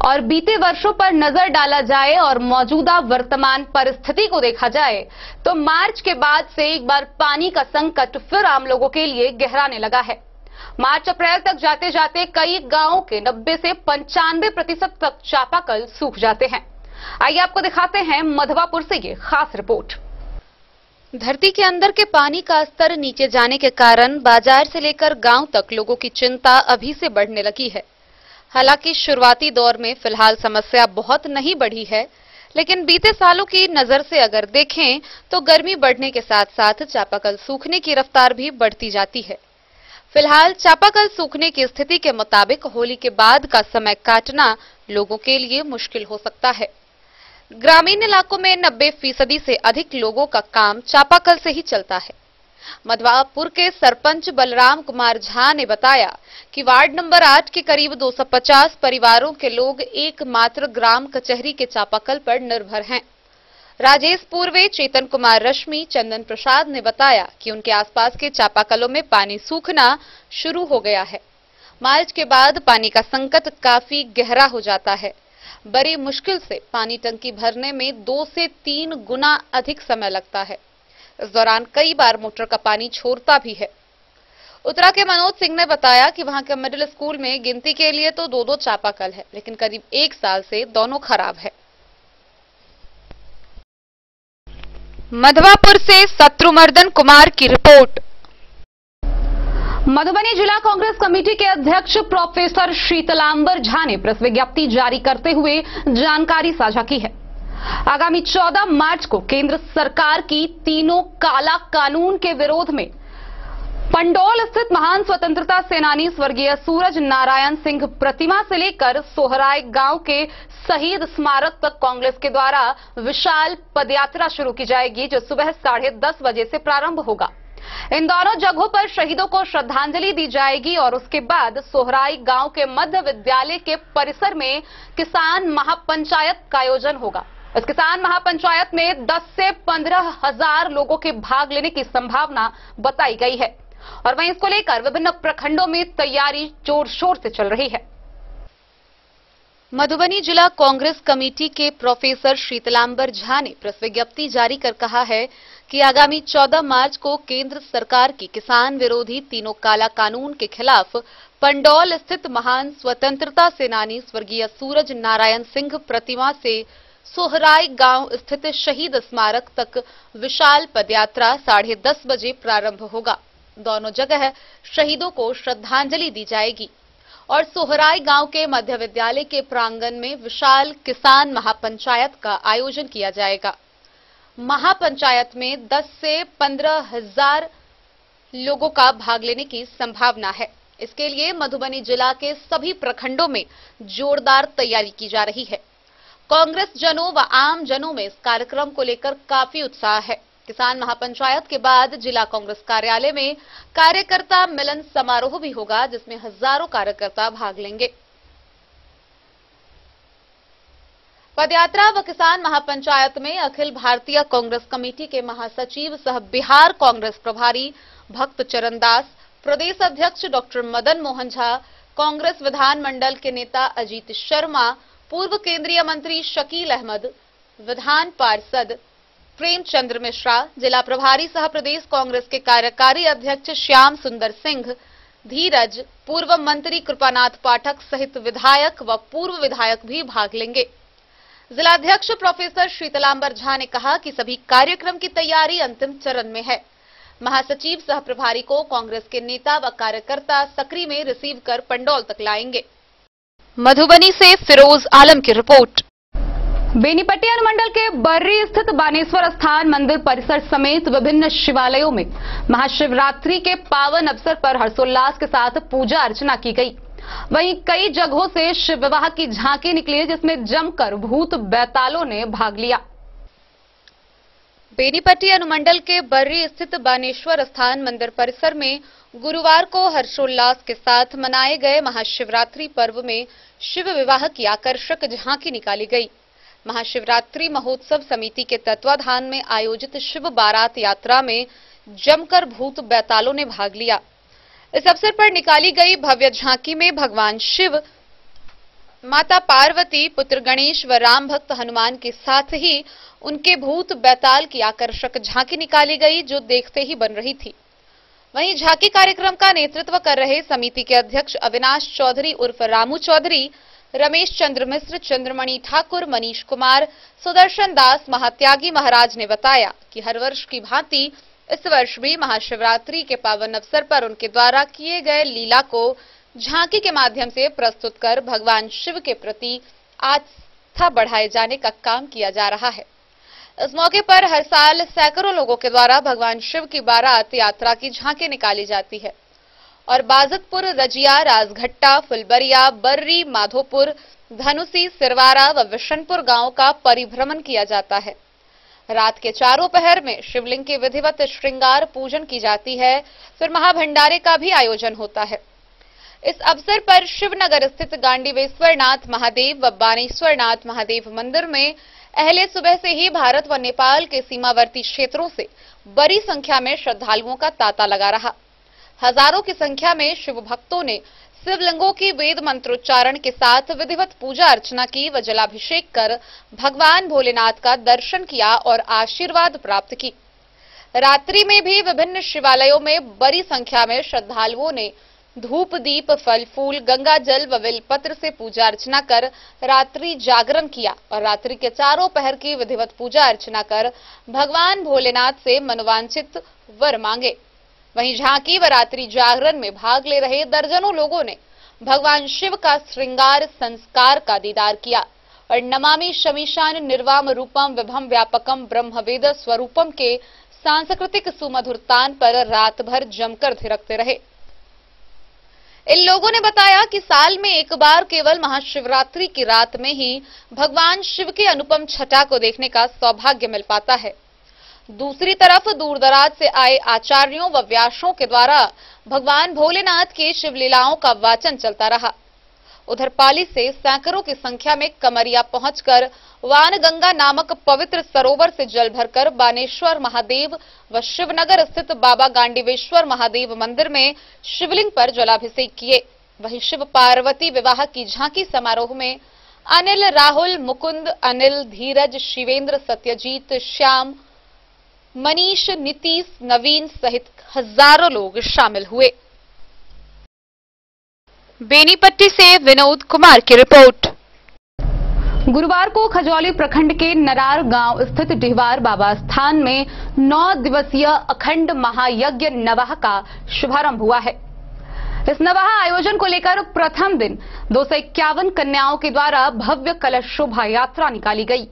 और बीते वर्षों पर नजर डाला जाए और मौजूदा वर्तमान परिस्थिति को देखा जाए तो मार्च के बाद से एक बार पानी का संकट फिर आम लोगों के लिए गहराने लगा है। मार्च अप्रैल तक जाते जाते कई गांवों के 90 से 95% तक चापाकल सूख जाते हैं। आइए आपको दिखाते हैं मधवापुर से ये खास रिपोर्ट। धरती के अंदर के पानी का स्तर नीचे जाने के कारण बाजार से लेकर गांव तक लोगों की चिंता अभी से बढ़ने लगी है। हालांकि शुरुआती दौर में फिलहाल समस्या बहुत नहीं बढ़ी है, लेकिन बीते सालों की नजर से अगर देखें तो गर्मी बढ़ने के साथ साथ चापाकल सूखने की रफ्तार भी बढ़ती जाती है। फिलहाल चापाकल सूखने की स्थिति के मुताबिक होली के बाद का समय काटना लोगों के लिए मुश्किल हो सकता है। ग्रामीण इलाकों में 90% से अधिक लोगों का काम चापाकल से ही चलता है। मधवापुर के सरपंच बलराम कुमार झा ने बताया कि वार्ड नंबर 8 के करीब 250 परिवारों के लोग एकमात्र ग्राम कचहरी के चापाकल पर निर्भर हैं। राजेश पूर्वे, चेतन कुमार रश्मि, चंदन प्रसाद ने बताया कि उनके आसपास के चापाकलों में पानी सूखना शुरू हो गया है। मार्च के बाद पानी का संकट काफी गहरा हो जाता है। बड़ी मुश्किल से पानी टंकी भरने में 2 से 3 गुना अधिक समय लगता है। इस दौरान कई बार मोटर का पानी छोड़ता भी है। उत्तरा के मनोज सिंह ने बताया कि वहां के मिडिल स्कूल में गिनती के लिए तो 2-2 चापाकल है, लेकिन करीब 1 साल से दोनों खराब है। मधवापुर से शत्रुमर्दन कुमार की रिपोर्ट। मधुबनी जिला कांग्रेस कमेटी के अध्यक्ष प्रोफेसर शीतलांबर झा ने प्रेस विज्ञप्ति जारी करते हुए जानकारी साझा की है। आगामी 14 मार्च को केंद्र सरकार की तीनों काला कानून के विरोध में पंडौल स्थित महान स्वतंत्रता सेनानी स्वर्गीय सूरज नारायण सिंह प्रतिमा से लेकर सोहराय गांव के शहीद स्मारक तक कांग्रेस के द्वारा विशाल पदयात्रा शुरू की जाएगी, जो सुबह 10:30 बजे से प्रारंभ होगा। इन दोनों जगहों पर शहीदों को श्रद्धांजलि दी जाएगी और उसके बाद सोहराय गांव के मध्य विद्यालय के परिसर में किसान महापंचायत का आयोजन होगा। इस किसान महापंचायत में 10 से 15 हजार लोगों के भाग लेने की संभावना बताई गई है और वहीं इसको लेकर विभिन्न प्रखंडों में तैयारी जोर शोर से चल रही है। मधुबनी जिला कांग्रेस कमेटी के प्रोफेसर शीतलांबर झा ने प्रेस विज्ञप्ति जारी कर कहा है कि आगामी 14 मार्च को केंद्र सरकार की किसान विरोधी तीनों काला कानून के खिलाफ पंडौल स्थित महान स्वतंत्रता सेनानी स्वर्गीय सूरज नारायण सिंह प्रतिमा से सोहराय गांव स्थित शहीद स्मारक तक विशाल पदयात्रा 10:30 बजे प्रारंभ होगा। दोनों जगह शहीदों को श्रद्धांजलि दी जाएगी और सोहराय गांव के मध्य विद्यालय के प्रांगण में विशाल किसान महापंचायत का आयोजन किया जाएगा। महापंचायत में 10 से 15 हजार लोगों का भाग लेने की संभावना है। इसके लिए मधुबनी जिला के सभी प्रखंडों में जोरदार तैयारी की जा रही है। कांग्रेस जनों व आम जनों में इस कार्यक्रम को लेकर काफी उत्साह है। किसान महापंचायत के बाद जिला कांग्रेस कार्यालय में कार्यकर्ता मिलन समारोह भी होगा, जिसमें हजारों कार्यकर्ता भाग लेंगे। पदयात्रा व किसान महापंचायत में अखिल भारतीय कांग्रेस कमेटी के महासचिव सह बिहार कांग्रेस प्रभारी भक्त चरण दास, प्रदेश अध्यक्ष डॉक्टर मदन मोहन झा, कांग्रेस विधानमंडल के नेता अजीत शर्मा, पूर्व केंद्रीय मंत्री शकील अहमद, विधान पार्षद प्रेमचंद्र मिश्रा, जिला प्रभारी सह प्रदेश कांग्रेस के कार्यकारी अध्यक्ष श्याम सुंदर सिंह, धीरज, पूर्व मंत्री कृपानाथ पाठक सहित विधायक व पूर्व विधायक भी भाग लेंगे। जिलाध्यक्ष प्रोफेसर शीतलांबर झा ने कहा कि सभी कार्यक्रम की तैयारी अंतिम चरण में है। महासचिव सह प्रभारी को कांग्रेस के नेता व कार्यकर्ता सकरी में रिसीव कर पंडौल तक लाएंगे। मधुबनी से फिरोज आलम की रिपोर्ट। बेनीपट्टी अनुमंडल के बर्री स्थित बानेश्वर स्थान मंदिर परिसर समेत विभिन्न शिवालयों में महाशिवरात्रि के पावन अवसर पर हर्षोल्लास के साथ पूजा अर्चना की गई। वहीं कई जगहों से शिव विवाह की झांकी निकली, जिसमें जमकर भूत बैतालों ने भाग लिया। बेनीपट्टी अनुमंडल के बर्री स्थित बानेश्वर स्थान मंदिर परिसर में गुरुवार को हर्षोल्लास के साथ मनाए गए महाशिवरात्रि पर्व में शिव विवाह की आकर्षक झांकी निकाली गई। महाशिवरात्रि महोत्सव समिति के तत्वाधान में आयोजित शिव बारात यात्रा में जमकर भूत बैतालों ने भाग लिया। इस अवसर पर निकाली गई भव्य झांकी में भगवान शिव, माता पार्वती, पुत्र गणेश व राम भक्त हनुमान के साथ ही उनके भूत बैताल की आकर्षक झांकी निकाली गई, जो देखते ही बन रही थी। वहीं झांकी कार्यक्रम का नेतृत्व कर रहे समिति के अध्यक्ष अविनाश चौधरी उर्फ रामू चौधरी, रमेश चंद्र मिश्र, चंद्रमणि ठाकुर, मनीष कुमार, सुदर्शन दास, महात्यागी महाराज ने बताया कि हर वर्ष की भांति इस वर्ष भी महाशिवरात्रि के पावन अवसर पर उनके द्वारा किए गए लीला को झांकी के माध्यम से प्रस्तुत कर भगवान शिव के प्रति आस्था बढ़ाए जाने का काम किया जा रहा है। इस मौके पर हर साल सैकड़ों लोगों के द्वारा भगवान शिव की बारात यात्रा की झांकी निकाली जाती है। और बाजतपुर, रजिया, राजघट्टा, फुलबरिया, बर्री, माधोपुर, धनुषी, सिरवारा व विशनपुर गांव का परिभ्रमण किया जाता है। रात के चारों पहर में शिवलिंग के विधिवत श्रृंगार पूजन की जाती है। फिर महाभंडारे का भी आयोजन होता है। इस अवसर पर शिवनगर स्थित गांडीवेश्वरनाथ महादेव व बानेश्वरनाथ महादेव मंदिर में अहले सुबह से ही भारत व नेपाल के सीमावर्ती क्षेत्रों से बड़ी संख्या में श्रद्धालुओं का तांता लगा रहा। हजारों की संख्या में शिव भक्तों ने शिवलिंगों की वेद मंत्रोच्चारण के साथ विधिवत पूजा अर्चना की व जलाभिषेक कर भगवान भोलेनाथ का दर्शन किया और आशीर्वाद प्राप्त की। रात्रि में भी विभिन्न शिवालयों में बड़ी संख्या में श्रद्धालुओं ने धूप, दीप, फल फूल, गंगा जल व बेलपत्र से पूजा अर्चना कर रात्रि जागरण किया और रात्रि के चारों पहर की विधिवत पूजा अर्चना कर भगवान भोलेनाथ से मनोवांछित वर मांगे। वहीं झांकी व रात्रि जागरण में भाग ले रहे दर्जनों लोगों ने भगवान शिव का श्रृंगार संस्कार का दीदार किया और नमामि शमीशान निर्वाम रूपम विभम व्यापकम ब्रह्मवेद स्वरूपम के सांस्कृतिक सुमधुर तान पर रात भर जमकर थिरकते रहे। इन लोगों ने बताया कि साल में एक बार केवल महाशिवरात्रि की रात में ही भगवान शिव के अनुपम छटा को देखने का सौभाग्य मिल पाता है। दूसरी तरफ दूरदराज से आए आचार्यों व व्यासों के द्वारा भगवान भोलेनाथ के शिवलीलाओं का वाचन चलता रहा। उधर पाली से सैकड़ों की संख्या में कमरिया पहुंचकर वानगंगा नामक पवित्र सरोवर से जल भरकर बानेश्वर महादेव व शिवनगर स्थित बाबा गांडीवेश्वर महादेव मंदिर में शिवलिंग पर जलाभिषेक किए। वहीं शिव पार्वती विवाह की झांकी समारोह में अनिल, राहुल, मुकुंद, अनिल, धीरज, शिवेंद्र, सत्यजीत, श्याम, मनीष, नीतीश, नवीन सहित हजारों लोग शामिल हुए। बेनीपट्टी से विनोद कुमार की रिपोर्ट। गुरुवार को खजौली प्रखंड के नरार गांव स्थित डिहवार बाबा स्थान में 9 दिवसीय अखंड महायज्ञ नवाह का शुभारंभ हुआ है। इस नवाह आयोजन को लेकर प्रथम दिन 251 कन्याओं के द्वारा भव्य कलश शोभा यात्रा निकाली गई।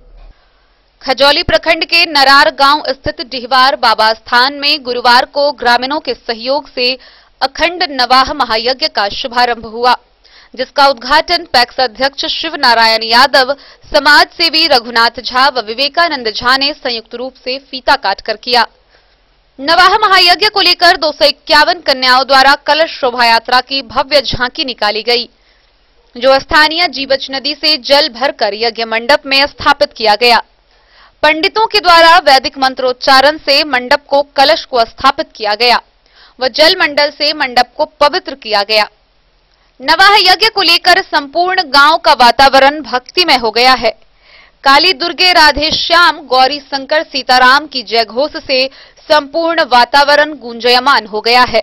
खजौली प्रखंड के नरार गांव स्थित डिहवार बाबा स्थान में गुरुवार को ग्रामीणों के सहयोग से अखंड नवाह महायज्ञ का शुभारंभ हुआ, जिसका उद्घाटन पैक्स अध्यक्ष शिव नारायण यादव, समाज सेवी रघुनाथ झा व विवेकानंद झा ने संयुक्त रूप से फीता काटकर किया। नवाह महायज्ञ को लेकर 251 कन्याओं द्वारा कलश शोभा यात्रा की भव्य झांकी निकाली गई, जो स्थानीय जीवच नदी से जल भरकर यज्ञ मंडप में स्थापित किया गया। पंडितों के द्वारा वैदिक मंत्रोच्चारण से मंडप को कलश को स्थापित किया गया व जल मंडल से मंडप को पवित्र किया गया। नवाह यज्ञ को लेकर संपूर्ण गांव का वातावरण भक्तिमय हो गया है। काली, दुर्गे, राधे श्याम, गौरी शंकर, सीताराम की जय घोष से संपूर्ण वातावरण गूंजयमान हो गया है।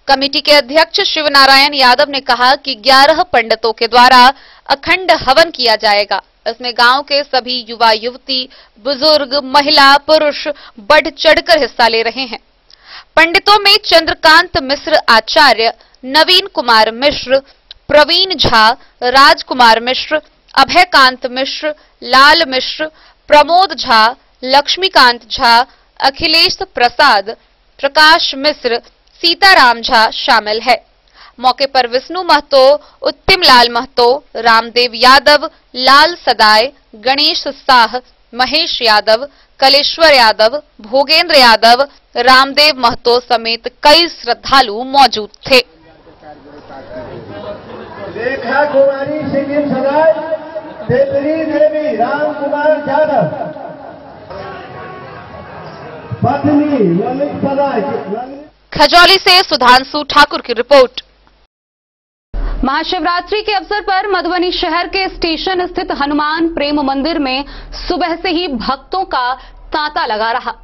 कमेटी के अध्यक्ष शिव नारायण यादव ने कहा कि 11 पंडितों के द्वारा अखंड हवन किया जाएगा। इसमें गांव के सभी युवा युवती, बुजुर्ग, महिला, पुरुष बढ़ चढ़कर हिस्सा ले रहे हैं। पंडितों में चंद्रकांत मिश्र आचार्य, नवीन कुमार मिश्र, प्रवीण झा, राजकुमार मिश्र, अभयकांत मिश्र, लाल मिश्र, प्रमोद झा, लक्ष्मीकांत झा, अखिलेश प्रसाद, प्रकाश मिश्र, सीताराम झा शामिल है। मौके पर विष्णु महतो, उत्तिम लाल महतो, रामदेव यादव, लाल सदाय, गणेश साह, महेश यादव, कलेश्वर यादव, भोगेंद्र यादव, रामदेव महतो समेत कई श्रद्धालु मौजूद थे। रेखा कुमारी सिंह सदाय, तेतरी देवी, राम कुमार यादव, पत्नी ललित सदाय। खजौली से सुधांशु ठाकुर की रिपोर्ट। महाशिवरात्रि के अवसर पर मधुबनी शहर के स्टेशन स्थित हनुमान प्रेम मंदिर में सुबह से ही भक्तों का तांता लगा रहा।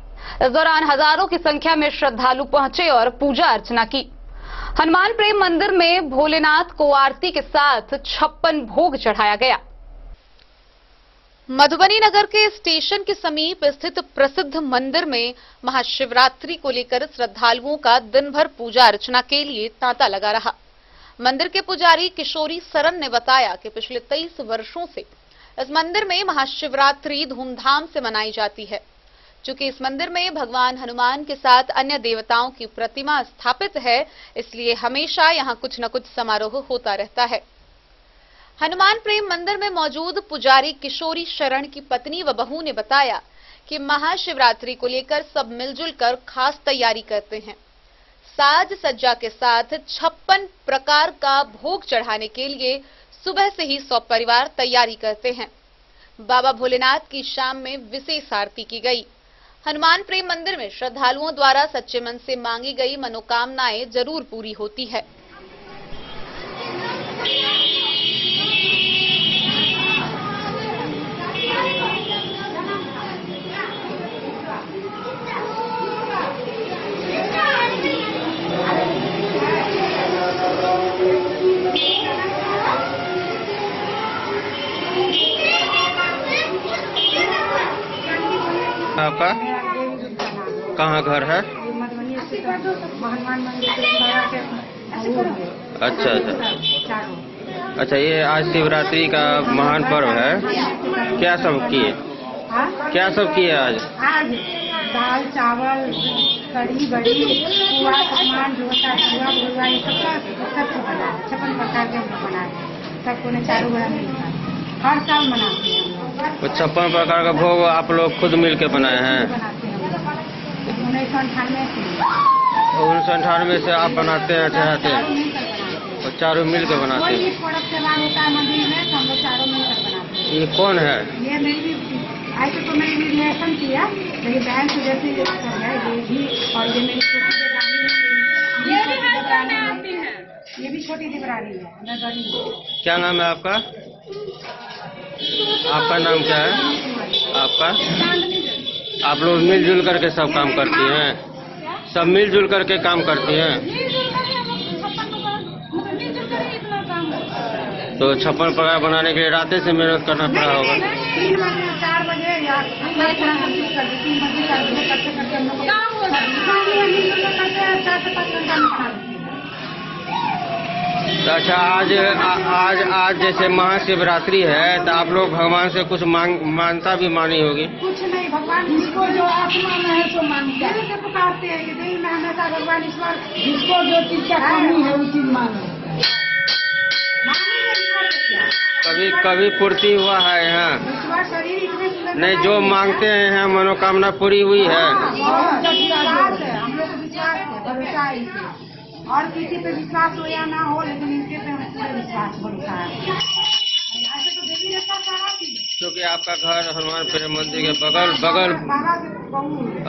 इस दौरान हजारों की संख्या में श्रद्धालु पहुंचे और पूजा अर्चना की। हनुमान प्रेम मंदिर में भोलेनाथ को आरती के साथ 56 भोग चढ़ाया गया। मधुबनी नगर के स्टेशन के समीप स्थित प्रसिद्ध मंदिर में महाशिवरात्रि को लेकर श्रद्धालुओं का दिन भर पूजा अर्चना के लिए तांता लगा रहा। मंदिर के पुजारी किशोरी सरन ने बताया कि पिछले 23 वर्षों से इस मंदिर में महाशिवरात्रि धूमधाम से मनाई जाती है। चूंकि इस मंदिर में भगवान हनुमान के साथ अन्य देवताओं की प्रतिमा स्थापित है, इसलिए हमेशा यहाँ कुछ न कुछ समारोह होता रहता है। हनुमान प्रेम मंदिर में मौजूद पुजारी किशोरी शरण की पत्नी व बहू ने बताया कि महाशिवरात्रि को लेकर सब मिलजुल कर खास तैयारी करते हैं। साज सज्जा के साथ 56 प्रकार का भोग चढ़ाने के लिए सुबह से ही 100 परिवार तैयारी करते हैं। बाबा भोलेनाथ की शाम में विशेष आरती की गई। हनुमान प्रेम मंदिर में श्रद्धालुओं द्वारा सच्चे मन से मांगी गई मनोकामनाएं जरूर पूरी होती है। आपका कहाँ घर है? अच्छा अच्छा अच्छा, ये आज शिवरात्रि का महान पर्व है। क्या सब किए? क्या सब किए आज? दाल चावल कढ़ी बड़ी पुआ पकवान जो होता है पुआ बुआ ये सब बना 56 प्रकार के हम बनाए। सबको ने चारों बड़ा मिलता है, हर साल मनाते हैं। 56 प्रकार का भोग आप लोग खुद मिल के बनाए हैं? 1998 से आप बनाते हैं, ठहराते हैं और चारों मिल के बनाते हैं। ये कौन है? ये मेरी ऐसे तो मैंने रिलेशन किया, मेरी बहन से जैसे है ये भी, और ये मेरी छोटी देवरानी है, ये भी छोटी देवरानी है। क्या नाम है आपका? आपका नाम क्या है? आपका? आप लोग मिलजुल करके सब काम करती हैं? सब मिलजुल करके काम करती हैं? तो 56 प्रकार बनाने के लिए रातें से मेहनत करना पड़ा होगा। 3 बजे 4 बजे या 3 बजे अच्छा, आज जैसे महाशिवरात्रि है तो आप लोग भगवान से कुछ मानता भी मानी होगी? कुछ नहीं, भगवान जिसको जो आत्मा में है तो मानते हैं, से पुकारते हैं कि दिल में हमेशा भगवान ईश्वर जिसको जो चीज का कमी है वो चीज मानो। कभी पूर्ति हुआ है यहाँ? नहीं, जो मांगते हैं मनोकामना पूरी हुई है? हम लोग को विश्वास है, भरोसा है। और किसी पे विश्वास हो या ना हो, लेकिन इनके पे पूरा विश्वास भरोसा है। ऐसे तो देवी देवता सारा चीज, क्योंकि आपका घर हनुमान प्रेम मंदिर के बगल।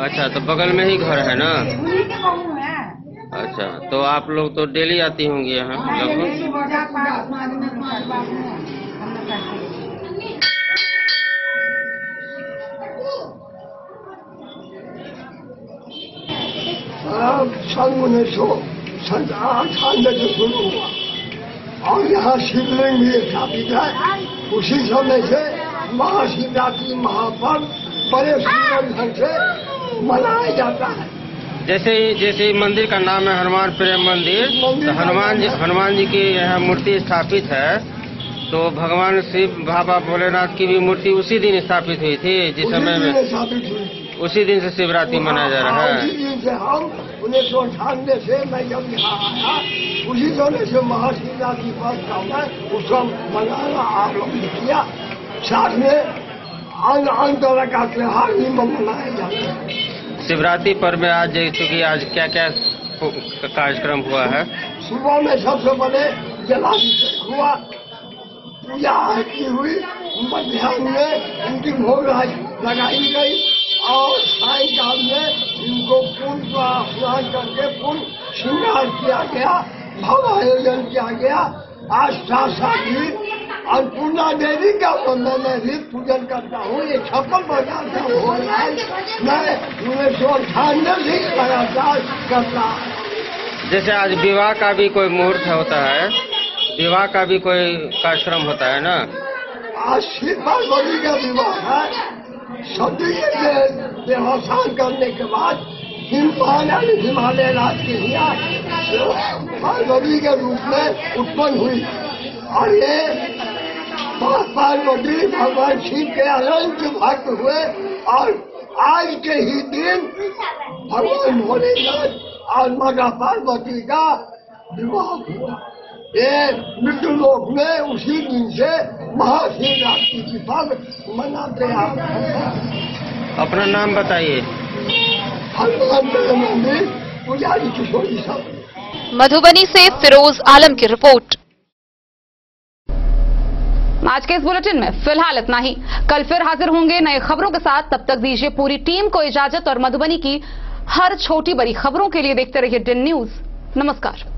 अच्छा, तो बगल में ही घर है ना? उन्हीं के बहू है। अच्छा, तो आप लोग तो डेली आती होंगी यहाँ लगभग? सन 1998 से शुरू हुआ और यहाँ शिवलिंग भी स्थापित है। उसी समय से महाशिवरात्रि महापर्व बड़े सुंदर ढंग से मनाया जाता है। जैसे मंदिर का नाम है हनुमान प्रेम मंदिर, तो हनुमान जी की यहाँ मूर्ति स्थापित है, तो भगवान शिव बाबा भोलेनाथ की भी मूर्ति उसी दिन स्थापित हुई थी जिस समय में? उसी दिन से शिवरात्रि मनाया जा रहा है। उसी दिन से हम 1998 से मैं जब यहाँ आया उसी समय से महाशिवरात्रि पर्व का मैं उसको मनाना आरम्भ किया। साथ में अन्य तरह का त्योहार भी मनाया जाता है। शिवरात्रि पर्व में आज चूँकि आज क्या क्या कार्यक्रम हुआ है? सुबह में सबसे पहले जलाभिषेक हुआ, पूजा आरती हुई, मध्याह्न में उनकी भोग लगाई गई और सायंकाल में इनको पूर्ण स्नान करके पूर्ण श्रृंगार किया गया, भव्य आयोजन किया गया। आज साथ ही अन्नपूर्णा देवी का मैं भी पूजन करता हूँ। ये 56 प्रकार का भोग है, मैं 1998 से लगातार करता। जैसे आज विवाह का भी कोई मुहूर्त होता है, विवाह का भी कोई कार्यक्रम होता है ना? आज शिव पार्वती का विवाह है। सती के देहावसान करने के बाद हिमालय राज की हिया पार्वती के रूप में उत्पन्न हुई और ये पार्वती भगवान शिव के अनंत भक्त हुए और आज के ही दिन भगवान भोलेनाथ और माता पार्वती का विवाह हुआ। ये मृत्यु लोक में उसी दिन से महाशिवरात्रि की पर्व मनाते हैं। अपना नाम बताइए। हनुमान मंदिर पुजारी किशोरी साहब। मधुबनी से फिरोज आलम की रिपोर्ट। आज के इस बुलेटिन में फिलहाल इतना ही। कल फिर हाजिर होंगे नए खबरों के साथ। तब तक दीजिए पूरी टीम को इजाजत और मधुबनी की हर छोटी बड़ी खबरों के लिए देखते रहिए DIN न्यूज। नमस्कार।